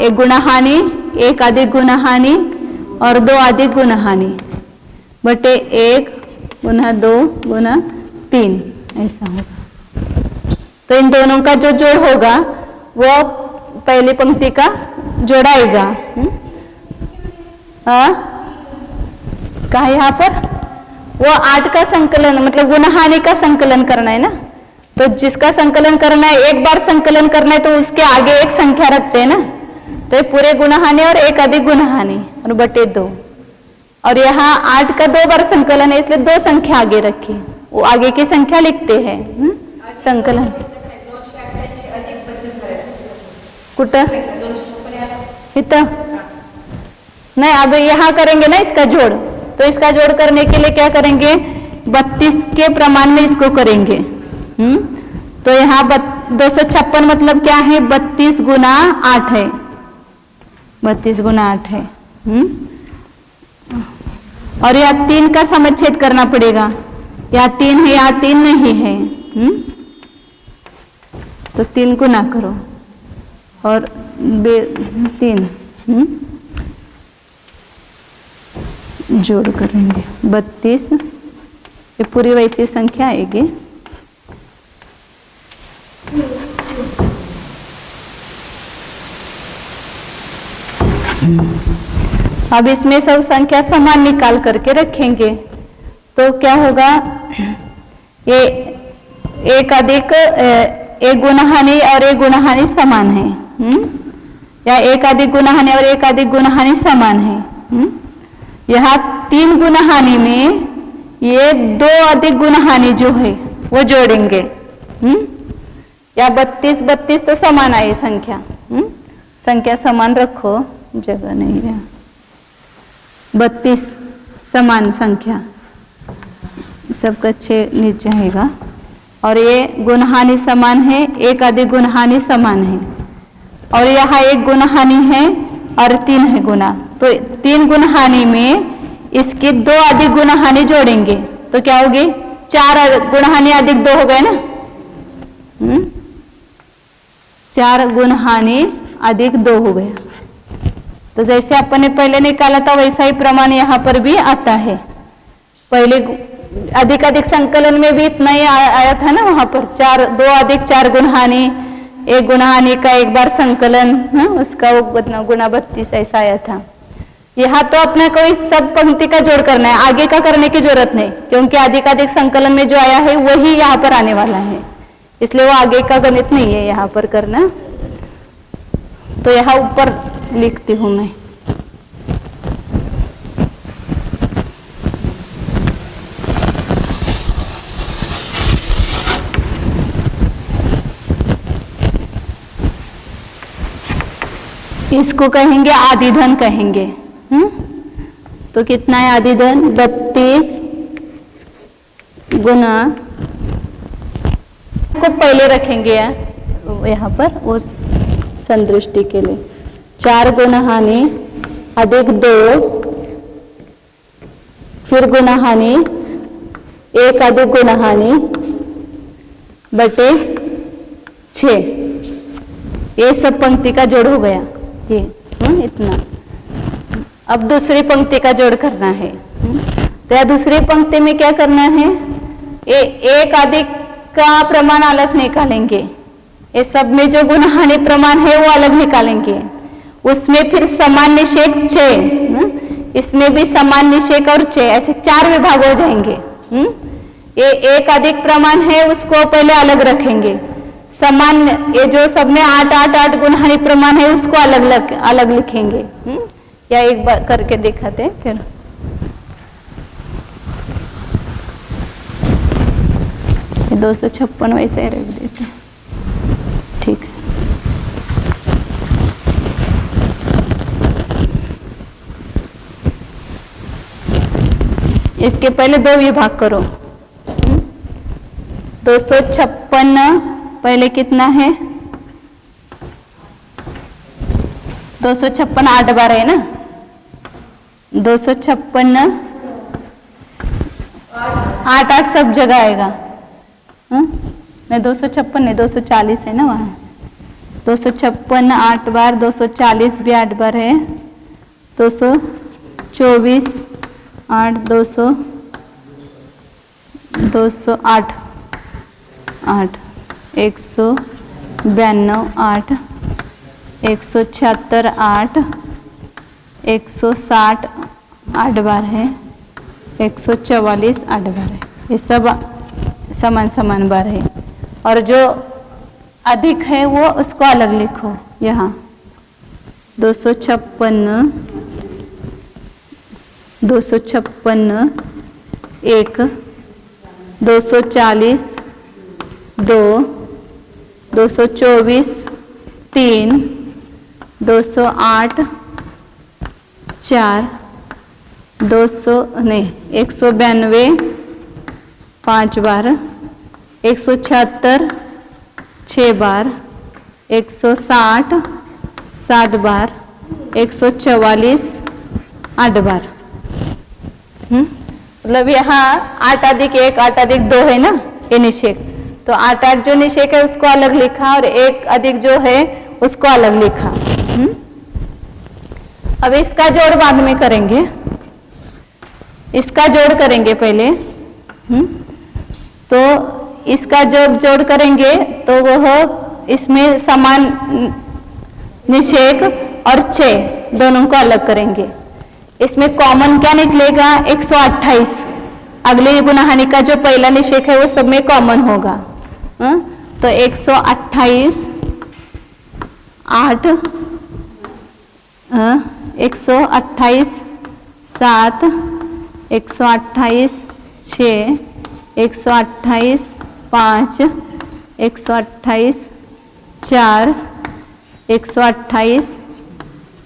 S1: एक गुणहानि, 1 अधिक गुणहानि और 2 अधिक गुणहानि बटे 1 गुना 2 गुना 3, ऐसा होगा। तो इन दोनों का जो जोड़ होगा वो पहली पंक्ति का जोड़ाएगा। कहा यहाँ पर वो 8 का संकलन मतलब गुणहानि का संकलन करना है ना,
S4: तो जिसका संकलन करना है, एक बार संकलन करना है तो उसके आगे एक संख्या रखते हैं ना, तो ये पूरे गुणहानि और एक अधिक गुणहानि और बटे 2। और यहाँ 8 का 2 बार संकलन है इसलिए 2 संख्या आगे रखी, वो आगे की संख्या लिखते हैं संकलन। कुठं इथं नहीं, अब यहाँ करेंगे ना इसका जोड़, तो इसका जोड़ करने के लिए क्या करेंगे, 32 के प्रमाण में इसको करेंगे। तो यहाँ 256 मतलब क्या है, 32 गुना 8 है, 32 गुना 8 है। और यहाँ 3 का समच्छेद करना पड़ेगा, यहाँ 3 है, यहाँ 3 नहीं है। तो 3 गुना करो और 3 जोड़ करेंगे 32, ये पूरी वैसी संख्या आएगी। अब इसमें सब संख्या समान निकाल करके रखेंगे तो क्या होगा, ये एक अधिक एक गुणहानि और एक गुणहानि समान है, या एक अधिक गुणहानि और एक अधिक गुणहानि समान है। यहाँ 3 गुणहानि में ये 2 अधिक गुणहानि जो है वो जोड़ेंगे। या 32 32 तो समान आए संख्या, संख्या समान रखो, जगह नहीं है। 32 समान संख्या सबका 6 नीचे आएगा। और ये गुणहानि समान है, एक अधिक गुणहानि समान है, और यहाँ एक गुणहानि है और 3 है गुना, तो 3 गुणहानि में इसके 2 अधिक गुणहानि जोड़ेंगे तो क्या होगी, 4 गुणहानि अधिक 2 हो गए ना, 4 गुणहानि अधिक 2 हो गया। तो जैसे अपन ने पहले निकाला था वैसा ही प्रमाण यहाँ पर भी आता है। पहले अधिक अधिक संकलन में भी इतना ही आया था ना, वहां पर 2 अधिक 4 गुणहानि, एक गुणहानि का एक बार संकलन, उसका वो गुना 32 ऐसा आया था। यहाँ तो अपने को इस सब पंक्ति का जोड़ करना है, आगे का करने की जरूरत नहीं, क्योंकि अधिक अधिक संकलन में जो आया है वही यहाँ पर आने वाला है, इसलिए वो आगे का गणित नहीं है यहाँ पर करना। तो यहाँ ऊपर लिखती हूं मैं। इसको कहेंगे आदि धन कहेंगे। तो कितना है आदि धन, 32 गुना को पहले रखेंगे यहाँ पर उस संदृष्टि के लिए, 4 गुणहानि अधिक 2, फिर गुणहानि 1 अधिक गुणहानि बटे 6, ये सब पंक्ति का जोड़ हो गया ये इतना। अब दूसरी पंक्ति का जोड़ करना है। तो या दूसरी पंक्ति में क्या करना है, ये 1 अधिक का प्रमाण अलग निकालेंगे, ये सब में जो गुणहानि प्रमाण है वो अलग निकालेंगे, उसमें फिर समान निषेक 6, इसमें भी समान निषेक और 6, ऐसे 4 विभाग हो जाएंगे। ये 1 अधिक प्रमाण है उसको पहले अलग रखेंगे, समान ये जो सब में 8 8 8 गुणहानि प्रमाण है उसको अलग लिखेंगे। या एक बार करके दिखाते हैं फिर। ये 256 वैसे ही रख देते हैं, ठीक है। इसके पहले 2 विभाग करो। 256 पहले कितना है, 256 8 बार है ना, 256 8 8 सब जगह आएगा। नहीं 256 नहीं 240 है ना वहाँ, 256 8 बार, 240 भी 8 बार है, 224 8 200 208 8 192 8 176 8 160 8 बार है, 144 8 बार है, ये सब समान समान बार है। और जो अधिक है वो उसको अलग लिखो। यहाँ 256, 256 1, 240 2, 224 3, 208 4, 192 5 बार, 176 6 बार, 160 7 बार, 144 8 बार। मतलब यहाँ 8 अधिक 1 8 अधिक 2 है ना ये निषेक, तो 8 8 जो निषेक है उसको अलग लिखा और 1 अधिक जो है उसको अलग लिखा। अब इसका जोड़ बाद में करेंगे, इसका जोड़ करेंगे पहले। तो इसका जब जोड़ करेंगे तो वह इसमें समान निषेक और 6 दोनों को अलग करेंगे। इसमें कॉमन क्या निकलेगा 128। अगली गुणहानि का जो पहला निषेक है वो सब में कॉमन होगा। तो 128 8, 128 7, 128 6, 128 5, 128 4, 128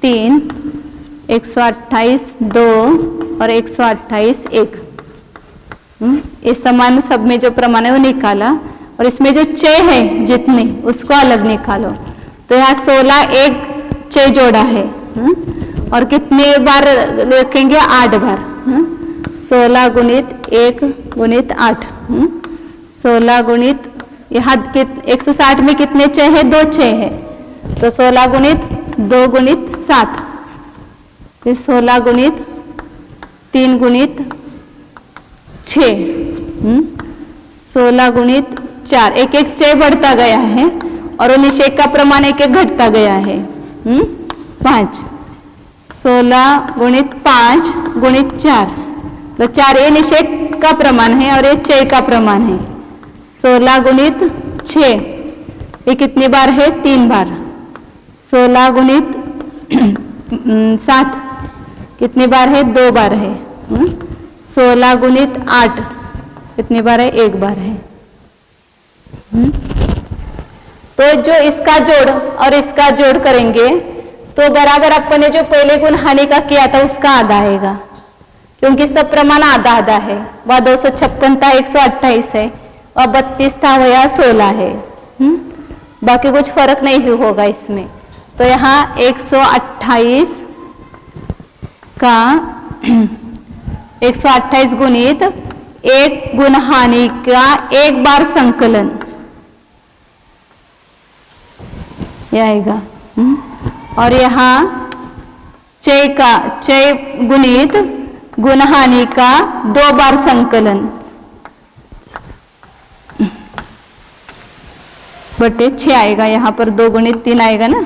S4: 3, 128 2 और 128 1। इस समान सब में जो प्रमाण है वो निकाला और इसमें जो 6 है जितने उसको अलग निकालो। तो यहाँ 16 1 6 जोड़ा है और कितने बार रखेंगे 8 बार। 16 गुणित 1 गुणित 8, 16 गुणित यहाँ 160 में कितने 6 है 2 6 है, तो 16 गुणित 2 गुणित 7, फिर 16 गुणित 3 गुणित 6, 16 गुणित 4, एक एक 6 बढ़ता गया है और निषेक का प्रमाण एक एक घटता गया है। 5, 16 गुणित 5 गुणित 4, तो 4 ये निषेक का प्रमाण है और ये 6 का प्रमाण है। 16 गुणित 6 ये कितनी बार है 3 बार। 16 गुणित 7 कितनी बार है 2 बार है। 16 गुणित 8 कितनी बार है 1 बार है। तो जो इसका जोड़ और इसका जोड़ करेंगे तो बराबर अपन ने जो पहले गुणहानि का किया था उसका आधा आएगा, क्योंकि सब प्रमाण आधा आधा है। वह 256 था 128 है और 32 था वह 16 है। बाकी कुछ फर्क नहीं होगा इसमें। तो यहाँ 128 का 128 गुणित 1 गुणहानि का 1 बार संकलन यह आएगा। और यहाँ 6 गुणित गुणहानि का 2 बार संकलन बटे 6 आएगा। यहाँ पर 2 गुणित 3 आएगा ना,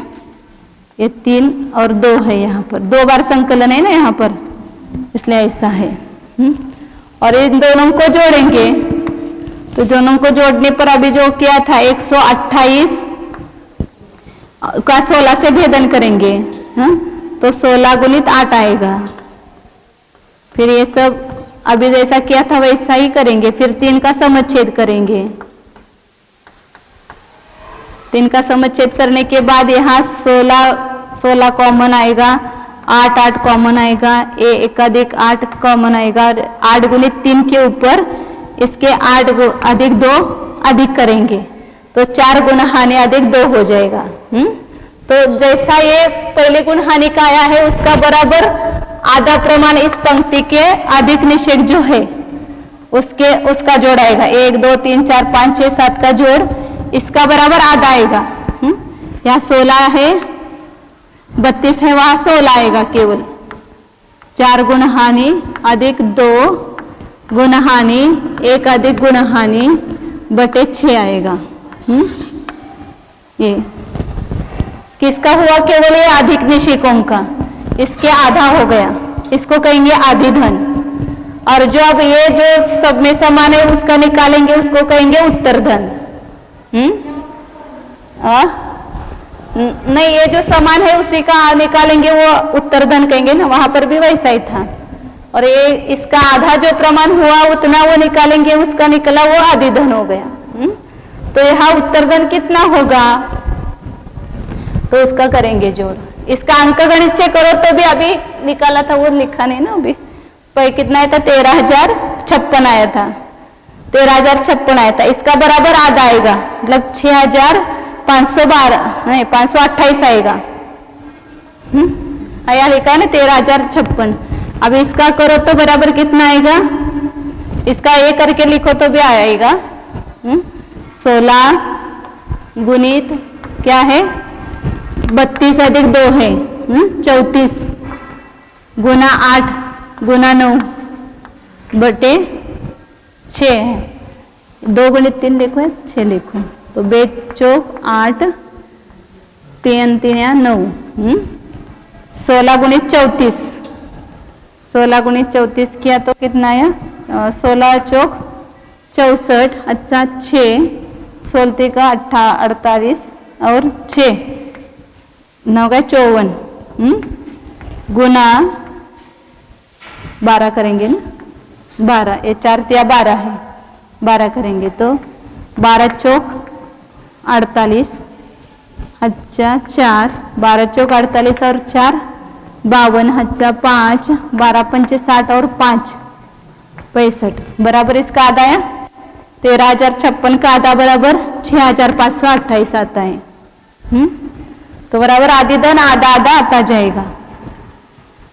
S4: ये 3 और 2 है, यहाँ पर 2 बार संकलन है ना यहाँ पर, इसलिए ऐसा है। और इन दोनों को जोड़ेंगे तो दोनों को जोड़ने पर अभी जो किया था 128 का 16 से भेदन करेंगे, तो 16 गुणित 8 आएगा। फिर ये सब अभी जैसा किया था वैसा ही करेंगे। फिर 3 का समच्छेद करेंगे। 3 का समच्छेद करने के बाद यहाँ 16 कॉमन आएगा, 8 8 कॉमन आएगा, 1 अधिक 8 कॉमन आएगा। 8 गुणित 3 के ऊपर इसके 8 अधिक 2 अधिक करेंगे तो 4 गुणहानि अधिक 2 हो जाएगा। तो जैसा ये पहले गुणहानि का आया है उसका बराबर आधा प्रमाण इस पंक्ति के अधिक निषेक जो है उसका जोड़ आएगा। 1 2 3 4 5 6 7 का जोड़ इसका बराबर आधा आएगा। यहाँ 16 है 32 है, वहां 16 आएगा केवल। 4 गुणहानि अधिक 2 गुणहानि 1 अधिक गुणहानि बटे 6 आएगा। ये किसका हुआ? केवल ये अधिक निषेकों का, इसके आधा हो गया, इसको कहेंगे आधी धन। और जो अब ये जो सब में समान है उसका निकालेंगे उसको कहेंगे उत्तर धन। नहीं, ये जो समान है उसी का निकालेंगे वो उत्तर धन कहेंगे ना, वहां पर भी वैसा ही था। और ये इसका आधा जो प्रमाण हुआ उतना वो निकालेंगे, उसका निकला वो आदि धन हो गया। तो यहाँ उत्तर धन कितना होगा, तो उसका करेंगे जोड़। इसका अंक गणित से करो तो भी अभी निकाला था, वो लिखा नहीं ना अभी। पर कितना आया था, 13,056 आया था, 13,056 आया था। इसका बराबर आधा आएगा, मतलब 6,512 नहीं 528 आएगा। आया लिखा है ना 13,056। अब इसका करो तो बराबर कितना आएगा, इसका ये करके लिखो तो भी आएगा 16 गुणित क्या है 32 अधिक 2 है 34 गुना 8 गुना 9 बटे 6 है। 2 गुणित 3 लिखो है 6 लिखो, तो 2 चौक 8 3 3 9 16 गुणित 34, 16 गुणित 34 किया तो कितना आया 16 चौक 64, अच्छा 6 16 का 48 और 6 9 का 54 गुना 12 करेंगे ना, 12 ये 4 या 12 है, 12 करेंगे तो 12 चौक 48, अच्छा 4 12 चौक 48 और 4 52, अच्छा 5 12 पंचे 60 और 5 65 बराबर इसका आधा है 13,056 का आधा बराबर 6,528 आता है। तो बराबर आदि धन आधा आधा आता जाएगा।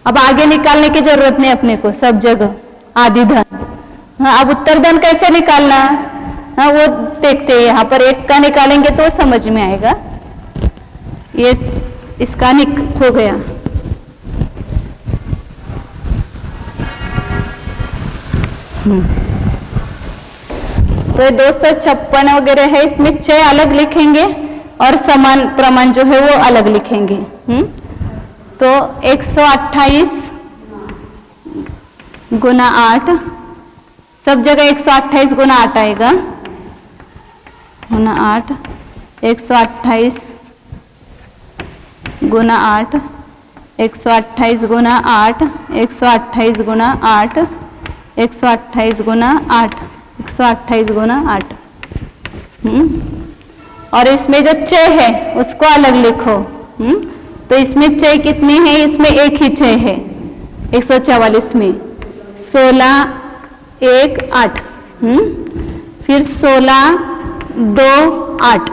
S4: अब आगे निकालने की जरूरत नहीं अपने को, सब जगह आदि धन। हाँ, अब उत्तर धन कैसे निकालना, हाँ वो देखते हैं। यहाँ पर एक का निकालेंगे तो समझ में आएगा। ये इसका हो गया, तो 256 वगैरह है, इसमें 6 अलग लिखेंगे और समान प्रमाण जो है वो अलग लिखेंगे। तो 128 गुना 8, सब जगह 128 गुना 8 आएगा, गुना 8 128 गुना 8 128 गुना 8 128 गुना 8 128 गुना 8 128 गुना 8। और इसमें जो 6 है उसको अलग लिखो। तो इसमें 6 कितनी है, इसमें एक ही 6 है 144 में 16 1 8, फिर 16 2 8,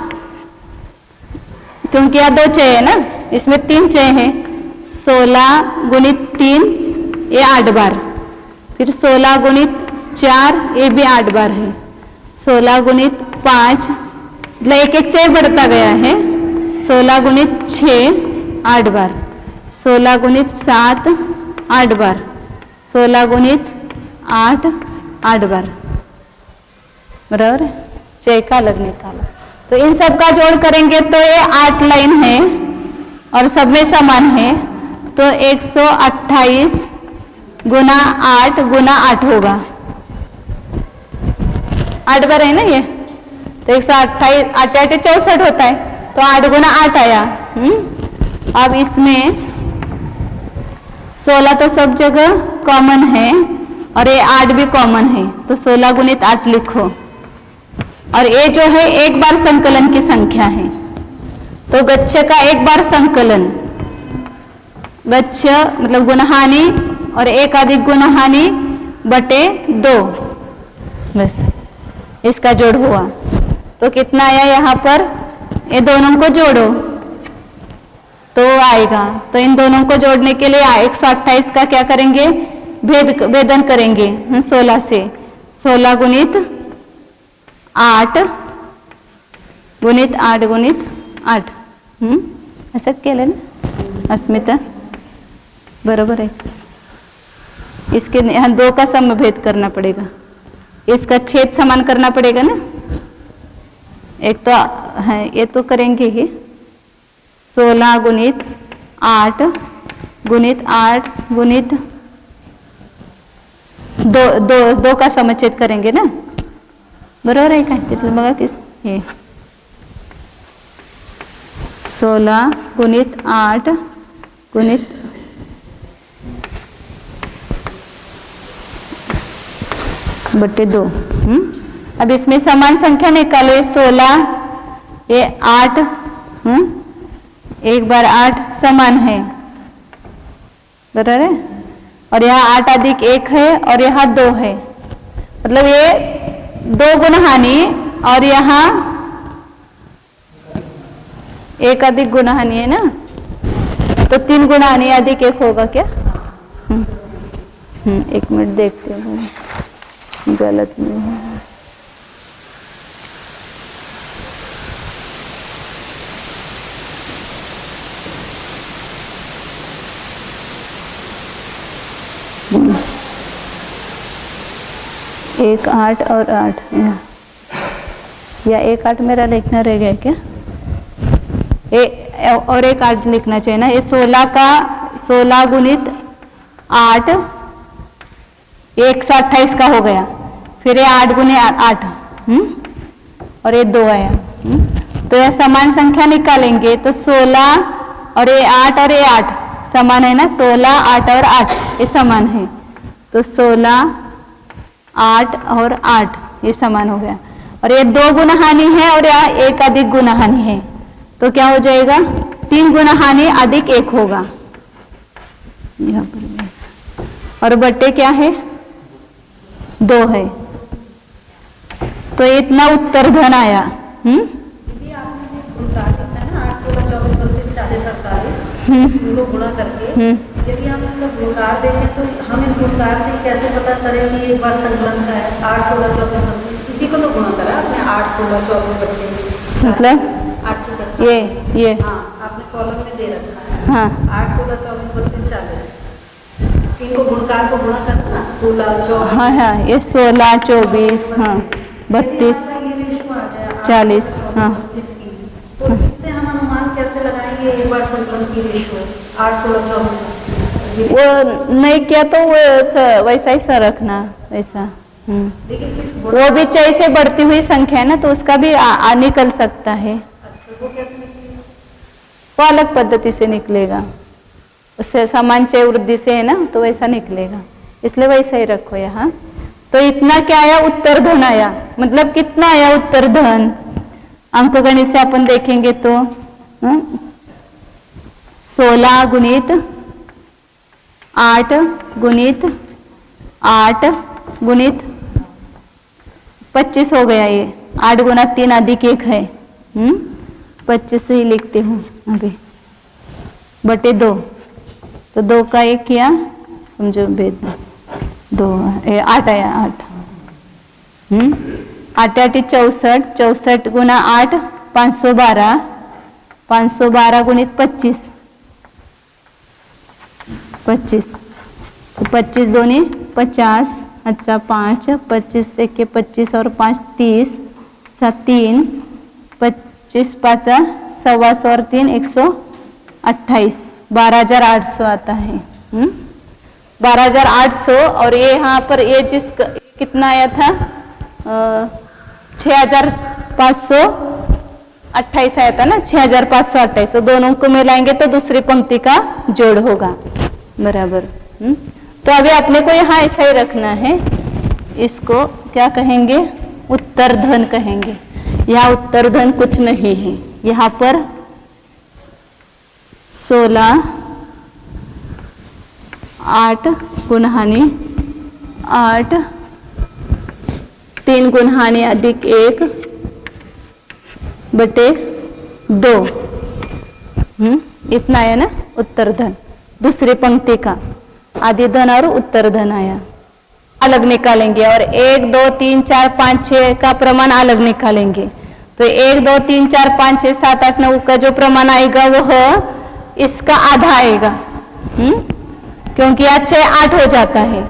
S4: क्योंकि यहाँ 2 6 है ना, इसमें 3 6 है। 16 गुणित 3 ये 8 बार, फिर 16 गुणित 4 ये भी 8 बार है। 16 गुणित 5 मतलब एक एक 6 बढ़ता गया है। 16 गुणित 6 8 बार, 16 गुणित 7 8 बार, 16 गुणित 8 8 बार, बराबर 6 का अलग निकाला। तो इन सब का जोड़ करेंगे तो ये 8 लाइन है और सब में समान है, तो 128 गुना 8 गुना 8 होगा, 8 बार है ना ये, तो 128 8 8 64 होता है, तो 8 गुना 8 आया। अब इसमें 16 तो सब जगह कॉमन है और ये 8 भी कॉमन है, तो 16 गुणित 8 लिखो। और ये जो है एक बार संकलन की संख्या है, तो गच्छ का एक बार संकलन, गच्छ मतलब गुणहानि और एक अधिक गुणहानि बटे 2, बस इसका जोड़ हुआ। तो कितना आया यहाँ पर, ये दोनों को जोड़ो तो आएगा। तो इन दोनों को जोड़ने के लिए 128 का क्या करेंगे, भेदन करेंगे 16 से। 16 गुणित 8 गुणित 8 गुणित 8, असंच केलं ना अस्मिता, बरोबर है। इसके यहाँ 2 का समभेद करना पड़ेगा, इसका छेद समान करना पड़ेगा ना। एक तो है ये तो करेंगे ही, 16 गुणित 8 गुणित 8 गुणित 2 का समच्छेद करेंगे ना, बरोबर आहे काय तिथलं बघा किस हे 16 गुणित 8 गुणित बटे 2। अब इसमें समान संख्या निकाले 16 ये 8 एक बार 8 समान है, बराबर है, और यहाँ 8 अधिक 1 है और यहाँ 2 है, मतलब ये 2 गुना हानि और यहाँ 1 अधिक गुना हानि है ना, तो 3 गुना हानि अधिक 1 होगा क्या? 1 मिनट देखते हैं गलत नहीं है। एक 8 और 8 या 1 8 मेरा लिखना रह गया क्या? और एक 8 लिखना चाहिए ना। ये 16 का 16 गुणित 8 128 का हो गया, फिर ये 8 गुने 8 और ये 2 आया। तो यह समान संख्या निकालेंगे तो 16 और ये 8 और ये 8 समान है ना, 16 8 और 8 ये समान है, तो 16 8 और 8 ये समान हो गया, और ये 2 गुना हानि है और यहाँ 1 अधिक गुना हानि है, तो क्या हो जाएगा? 3 गुना हानि अधिक 1 होगा यहाँ पर, और बट्टे क्या है? 2 है, तो इतना उत्तर धन आया।
S2: दीदी आपने जो गुणकार लिखा है ना 8 16 24 32 40 48 उनको गुणा करके, यदि हम इसका गुणकार देखें तो हम इस गुणकार से कैसे पता करें कि ये वर्ग संकलन का है? 8 16 24 32 इसी को तो गुणा करा आपने, 8 16 24 25
S4: मतलब
S2: 8
S4: ये
S2: हाँ आपने कॉलम में दे रखा है।
S4: हाँ
S2: 8 16 24 32 40 इनको गुणकार को गुणा करना ना, 16 24
S4: हाँ हाँ ये 16 24 हाँ 32 40 हाँ।
S2: तो इससे हम अनुमान कैसे लगाएंगे एक बार संकलन की रेशियो 8 16 24?
S4: वो नहीं किया तो वो वैसा ही सा रखना वैसा।
S2: लेकिन इस
S4: वो भी 6 से बढ़ती हुई संख्या है ना, तो उसका भी निकल सकता है,
S2: अच्छा वो कैसे निकलेगा?
S4: वो अलग पद्धति से निकलेगा, उससे समान 6 वृद्धि से है ना, तो वैसा निकलेगा, इसलिए वैसा ही रखो यहाँ। तो इतना क्या आया? उत्तर धन आया। मतलब कितना आया उत्तर धन? अंकगणित से अपन देखेंगे तो 16 गुणित 8 गुणित 8 गुणित 25 हो गया। ये 8 गुना 3 अधिक 1 है, 25 ही लिखती हूँ अभी, बटे 2, तो 2 का 1 किया, समझो भेद 2 8 आया 8 8 8 64 64 गुना 8 512 512 गुणित 25 25 तो 25 दूनी 50, अच्छा 5 25 1 25 और 5 30 7 3 25 5 125 और 3 128 12,800 आता है। 12,800 और ये यहाँ पर ये चीज कितना आया था? 6,528 आया था ना, 6,528, तो दोनों को मिलाएंगे तो दूसरी पंक्ति का जोड़ होगा, बराबर। तो अभी अपने को यहाँ ऐसा ही रखना है, इसको क्या कहेंगे? उत्तर धन कहेंगे। यहाँ उत्तर धन कुछ नहीं है, यहाँ पर 16 8 गुणहानि 8 3 गुणहानि अधिक 1 बटे 2, इतना आया ना उत्तर धन, दूसरी पंक्ति का आदि धन और उत्तर धन आया। अलग निकालेंगे और 1 2 3 4 5 6 का प्रमाण अलग निकालेंगे, तो 1 2 3 4 5 6 7 8 9 का जो प्रमाण आएगा वह इसका आधा आएगा, क्योंकि यहाँ 6 8 हो जाता है,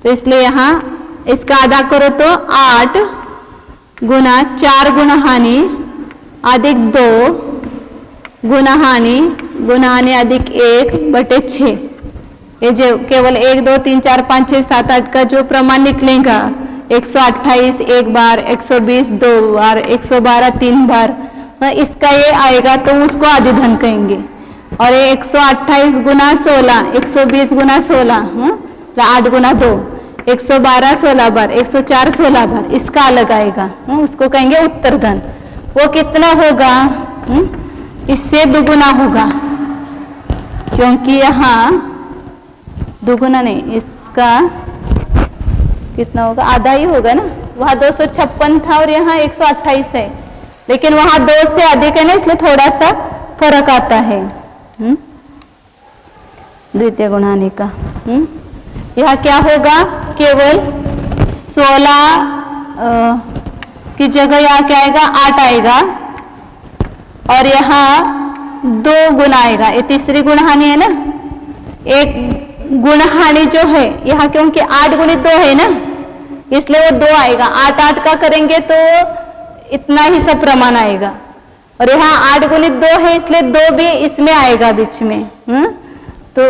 S4: तो इसलिए यहाँ इसका आधा करो तो 8 गुना 4 गुणहानि अधिक 2 गुणहानि गुणहानि अधिक 1 बटे 6। ये जो केवल 1 2 3 4 5 6 7 8 का जो प्रमाण निकलेगा, 128 एक बार, 120 2 बार, 112 3 बार, इसका ये आएगा तो उसको आदि धन कहेंगे। और ये 128 गुना 16, 120 गुना 16, 8 गुना 2, 112 16 बार, 104 16 बार, इसका अलग आएगा, उसको कहेंगे उत्तर धन। वो कितना होगा? इससे दुगुना होगा, क्योंकि यहाँ दुगुना नहीं, इसका कितना होगा? आधा ही होगा ना। वहां 256 था और यहाँ 128 है, लेकिन वहां 2 से अधिक है ना, इसलिए थोड़ा सा फर्क आता है द्वितीय गुणाने का। यहाँ क्या होगा? केवल 16 की जगह यहाँ क्या आएगा? 8 आएगा, और यहाँ 2 गुना आएगा। ये तीसरी गुणहानि है ना, एक गुणहानि जो है यहाँ, क्योंकि 8 गुणित 2 है ना, इसलिए वो 2 आएगा। 8 8 का करेंगे तो इतना ही सब प्रमाण आएगा, और यहाँ 8 गुणित 2 है, इसलिए 2 भी इसमें आएगा बीच में। तो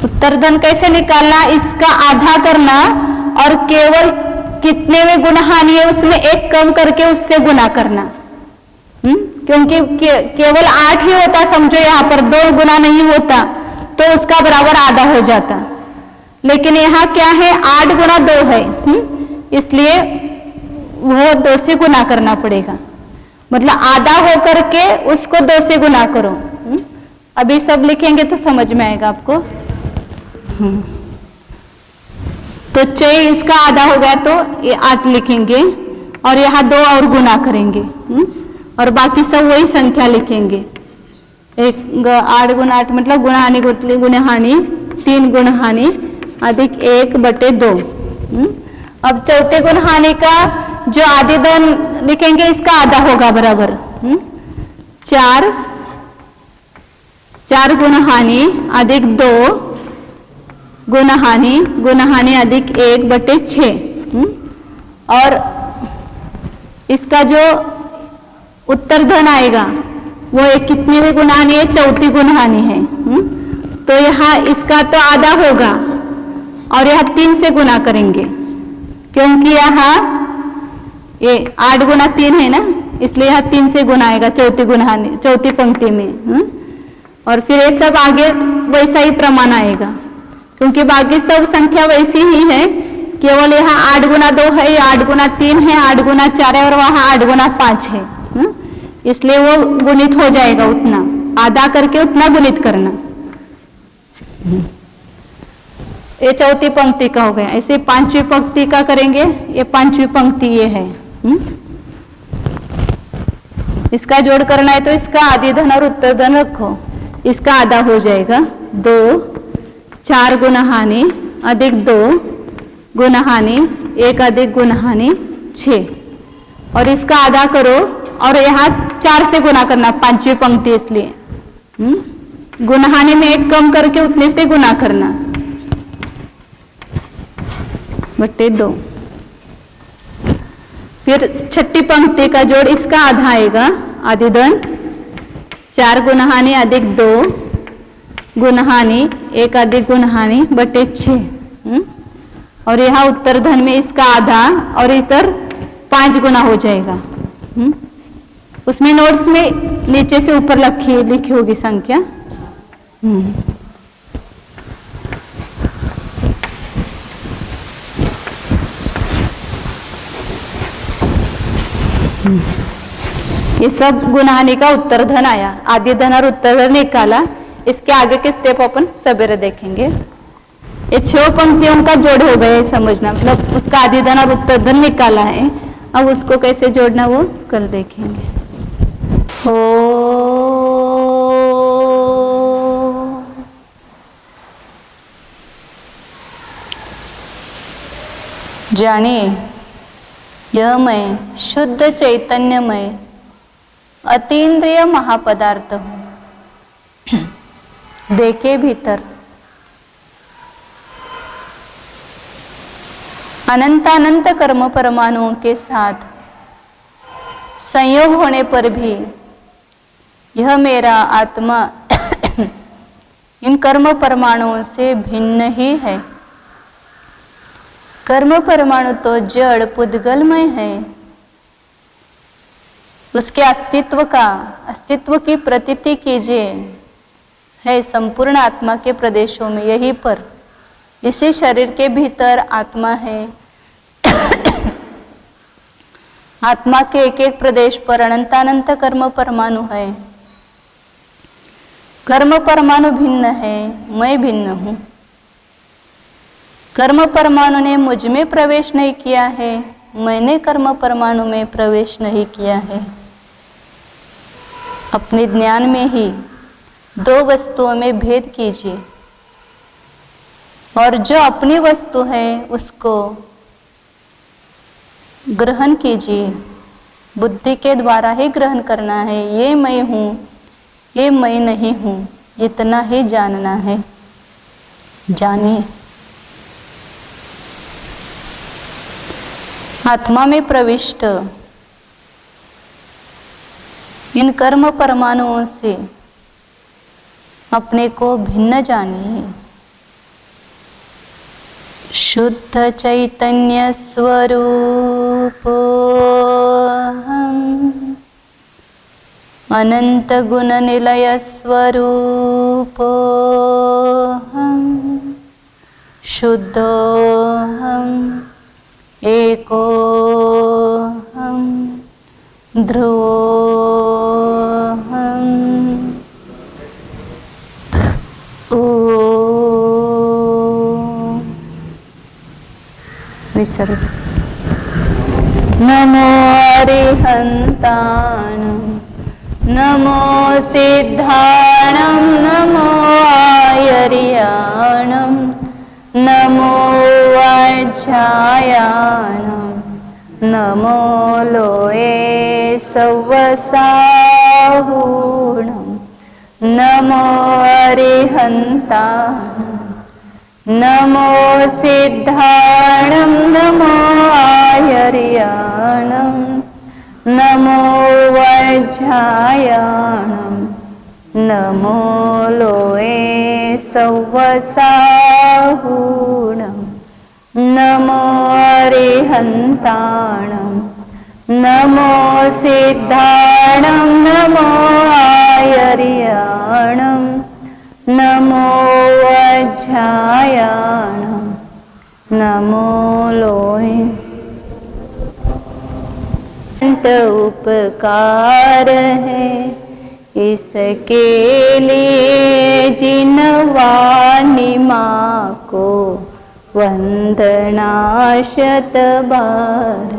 S4: उत्तर धन कैसे निकालना? इसका आधा करना और केवल कितने में गुणहानि है उसमें 1 कम करके उससे गुना करना। क्योंकि केवल 8 ही होता, समझो यहाँ पर 2 गुना नहीं होता तो उसका बराबर आधा हो जाता, लेकिन यहाँ क्या है? 8 गुना 2 है, इसलिए वो 2 से गुना करना पड़ेगा। मतलब आधा होकर के उसको 2 से गुना करो। अभी सब लिखेंगे तो समझ में आएगा आपको। तो 6 इसका आधा हो गया तो ये 8 लिखेंगे, और यहाँ 2 और गुना करेंगे, और बाकी सब वही संख्या लिखेंगे। 8 गुना 8 मतलब गुणहानि गुणहानि 3 गुणहानि अधिक 1/2। अब चौथे गुणहानि का जो आदि धन लिखेंगे, इसका आधा होगा बराबर 4 गुणहानि अधिक 2 गुणहानि अधिक 1/6। और इसका जो उत्तर धन आएगा वो एक कितनी भी गुणहानि है? चौथी गुणहानि है। तो यहाँ इसका तो आधा होगा, और यहाँ 3 से गुना करेंगे, क्योंकि यहाँ ये 8 गुना 3 है ना, इसलिए यहाँ 3 से गुना आएगा चौथी गुणहानि, चौथी पंक्ति में। और फिर ये सब आगे वैसा ही प्रमाण आएगा, क्योंकि बाकी सब संख्या वैसी ही है, केवल यहाँ 8 गुना 2 है, 8 गुना 3 है, 8 गुना 4 है, और वहां 8 गुना 5 है, इसलिए वो गुणित हो जाएगा उतना, आधा करके उतना गुणित करना। ये चौथी पंक्ति का हो गया। ऐसे 5वीं पंक्ति का करेंगे, ये 5वीं पंक्ति ये है। इसका जोड़ करना है तो इसका आदि धन और उत्तर धन रखो, इसका आधा हो जाएगा 2, 4 गुणहानि अधिक 2 गुणहानि 1 अधिक गुणहानि 6, और इसका आधा करो, और यहाँ 4 से गुना करना, 5वीं पंक्ति इसलिए गुणहानि में 1 कम करके उतने से गुना करना, /2। फिर 6ठी पंक्ति का जोड़, इसका आधा आएगा आदि धन 4 गुणहानि अधिक 2 गुणहानि 1 अधिक गुणहानि /6। और यहाँ उत्तर धन में इसका आधा, और इधर 5 गुना हो जाएगा। उसमें नोट्स में नीचे से ऊपर लिखी होगी संख्या। ये सब गुणहानि का उत्तर धन आया, आदि धन और उत्तर धन निकाला। इसके आगे के स्टेप अपन सवेरे देखेंगे। ये 6 पंक्तियों का जोड़ हो गया, समझना, मतलब उसका आदि धन और उत्तर धन निकाला है। अब उसको कैसे जोड़ना वो कल देखेंगे।
S1: जानिए, यह मैं शुद्ध चैतन्यमय अतीन्द्रिय महापदार्थ हूं। देखे भीतर अनंतानंत कर्म परमाणुओं के साथ संयोग होने पर भी यह मेरा आत्मा इन कर्म परमाणुओं से भिन्न ही है। कर्म परमाणु तो जड़ पुद्गलमय है, उसके अस्तित्व की प्रतीति कीजिए है संपूर्ण आत्मा के प्रदेशों में, यहीं पर इसी शरीर के भीतर आत्मा है। आत्मा के एक एक प्रदेश पर अनंतानंत कर्म परमाणु है। कर्म परमाणु भिन्न है, मैं भिन्न हूँ। कर्म परमाणु ने मुझ में प्रवेश नहीं किया है, मैंने कर्म परमाणु में प्रवेश नहीं किया है। अपने ज्ञान में ही दो वस्तुओं में भेद कीजिए और जो अपनी वस्तु है उसको ग्रहण कीजिए। बुद्धि के द्वारा ही ग्रहण करना है। ये मैं हूँ, ये मैं नहीं हूँ, इतना ही जानना है। जानिए। आत्मा में प्रविष्ट इन कर्म परमाणुओं से अपने को भिन्न जानिए। शुद्ध चैतन्य स्वरूप अनंत गुण निलय स्वरूप शुद्धोहम एकोहम ध्रुवोहम विसर्ग। नमो अरिहंताणं नमो सिद्धाणं नमो आयर्याणं नमो वाञ्छायाणं नमो लोये सवसाहूणं नमो अरिहंताणं नमो सिद्धाणं नमो आयर्याणं नमो वज्रायाणं नमो लोये सवसाहूणं नमो अरिहंताणं नमो सिद्धाणं नमो आयर्याणं नमो वज्रायाणं नमो लोये। उपकार है इसके लिए जिन वाणी माँ को वंदना शत बार।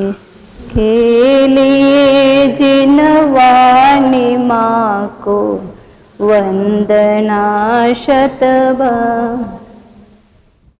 S1: इसके लिए जिन वाणी माँ को वंदना शत बार।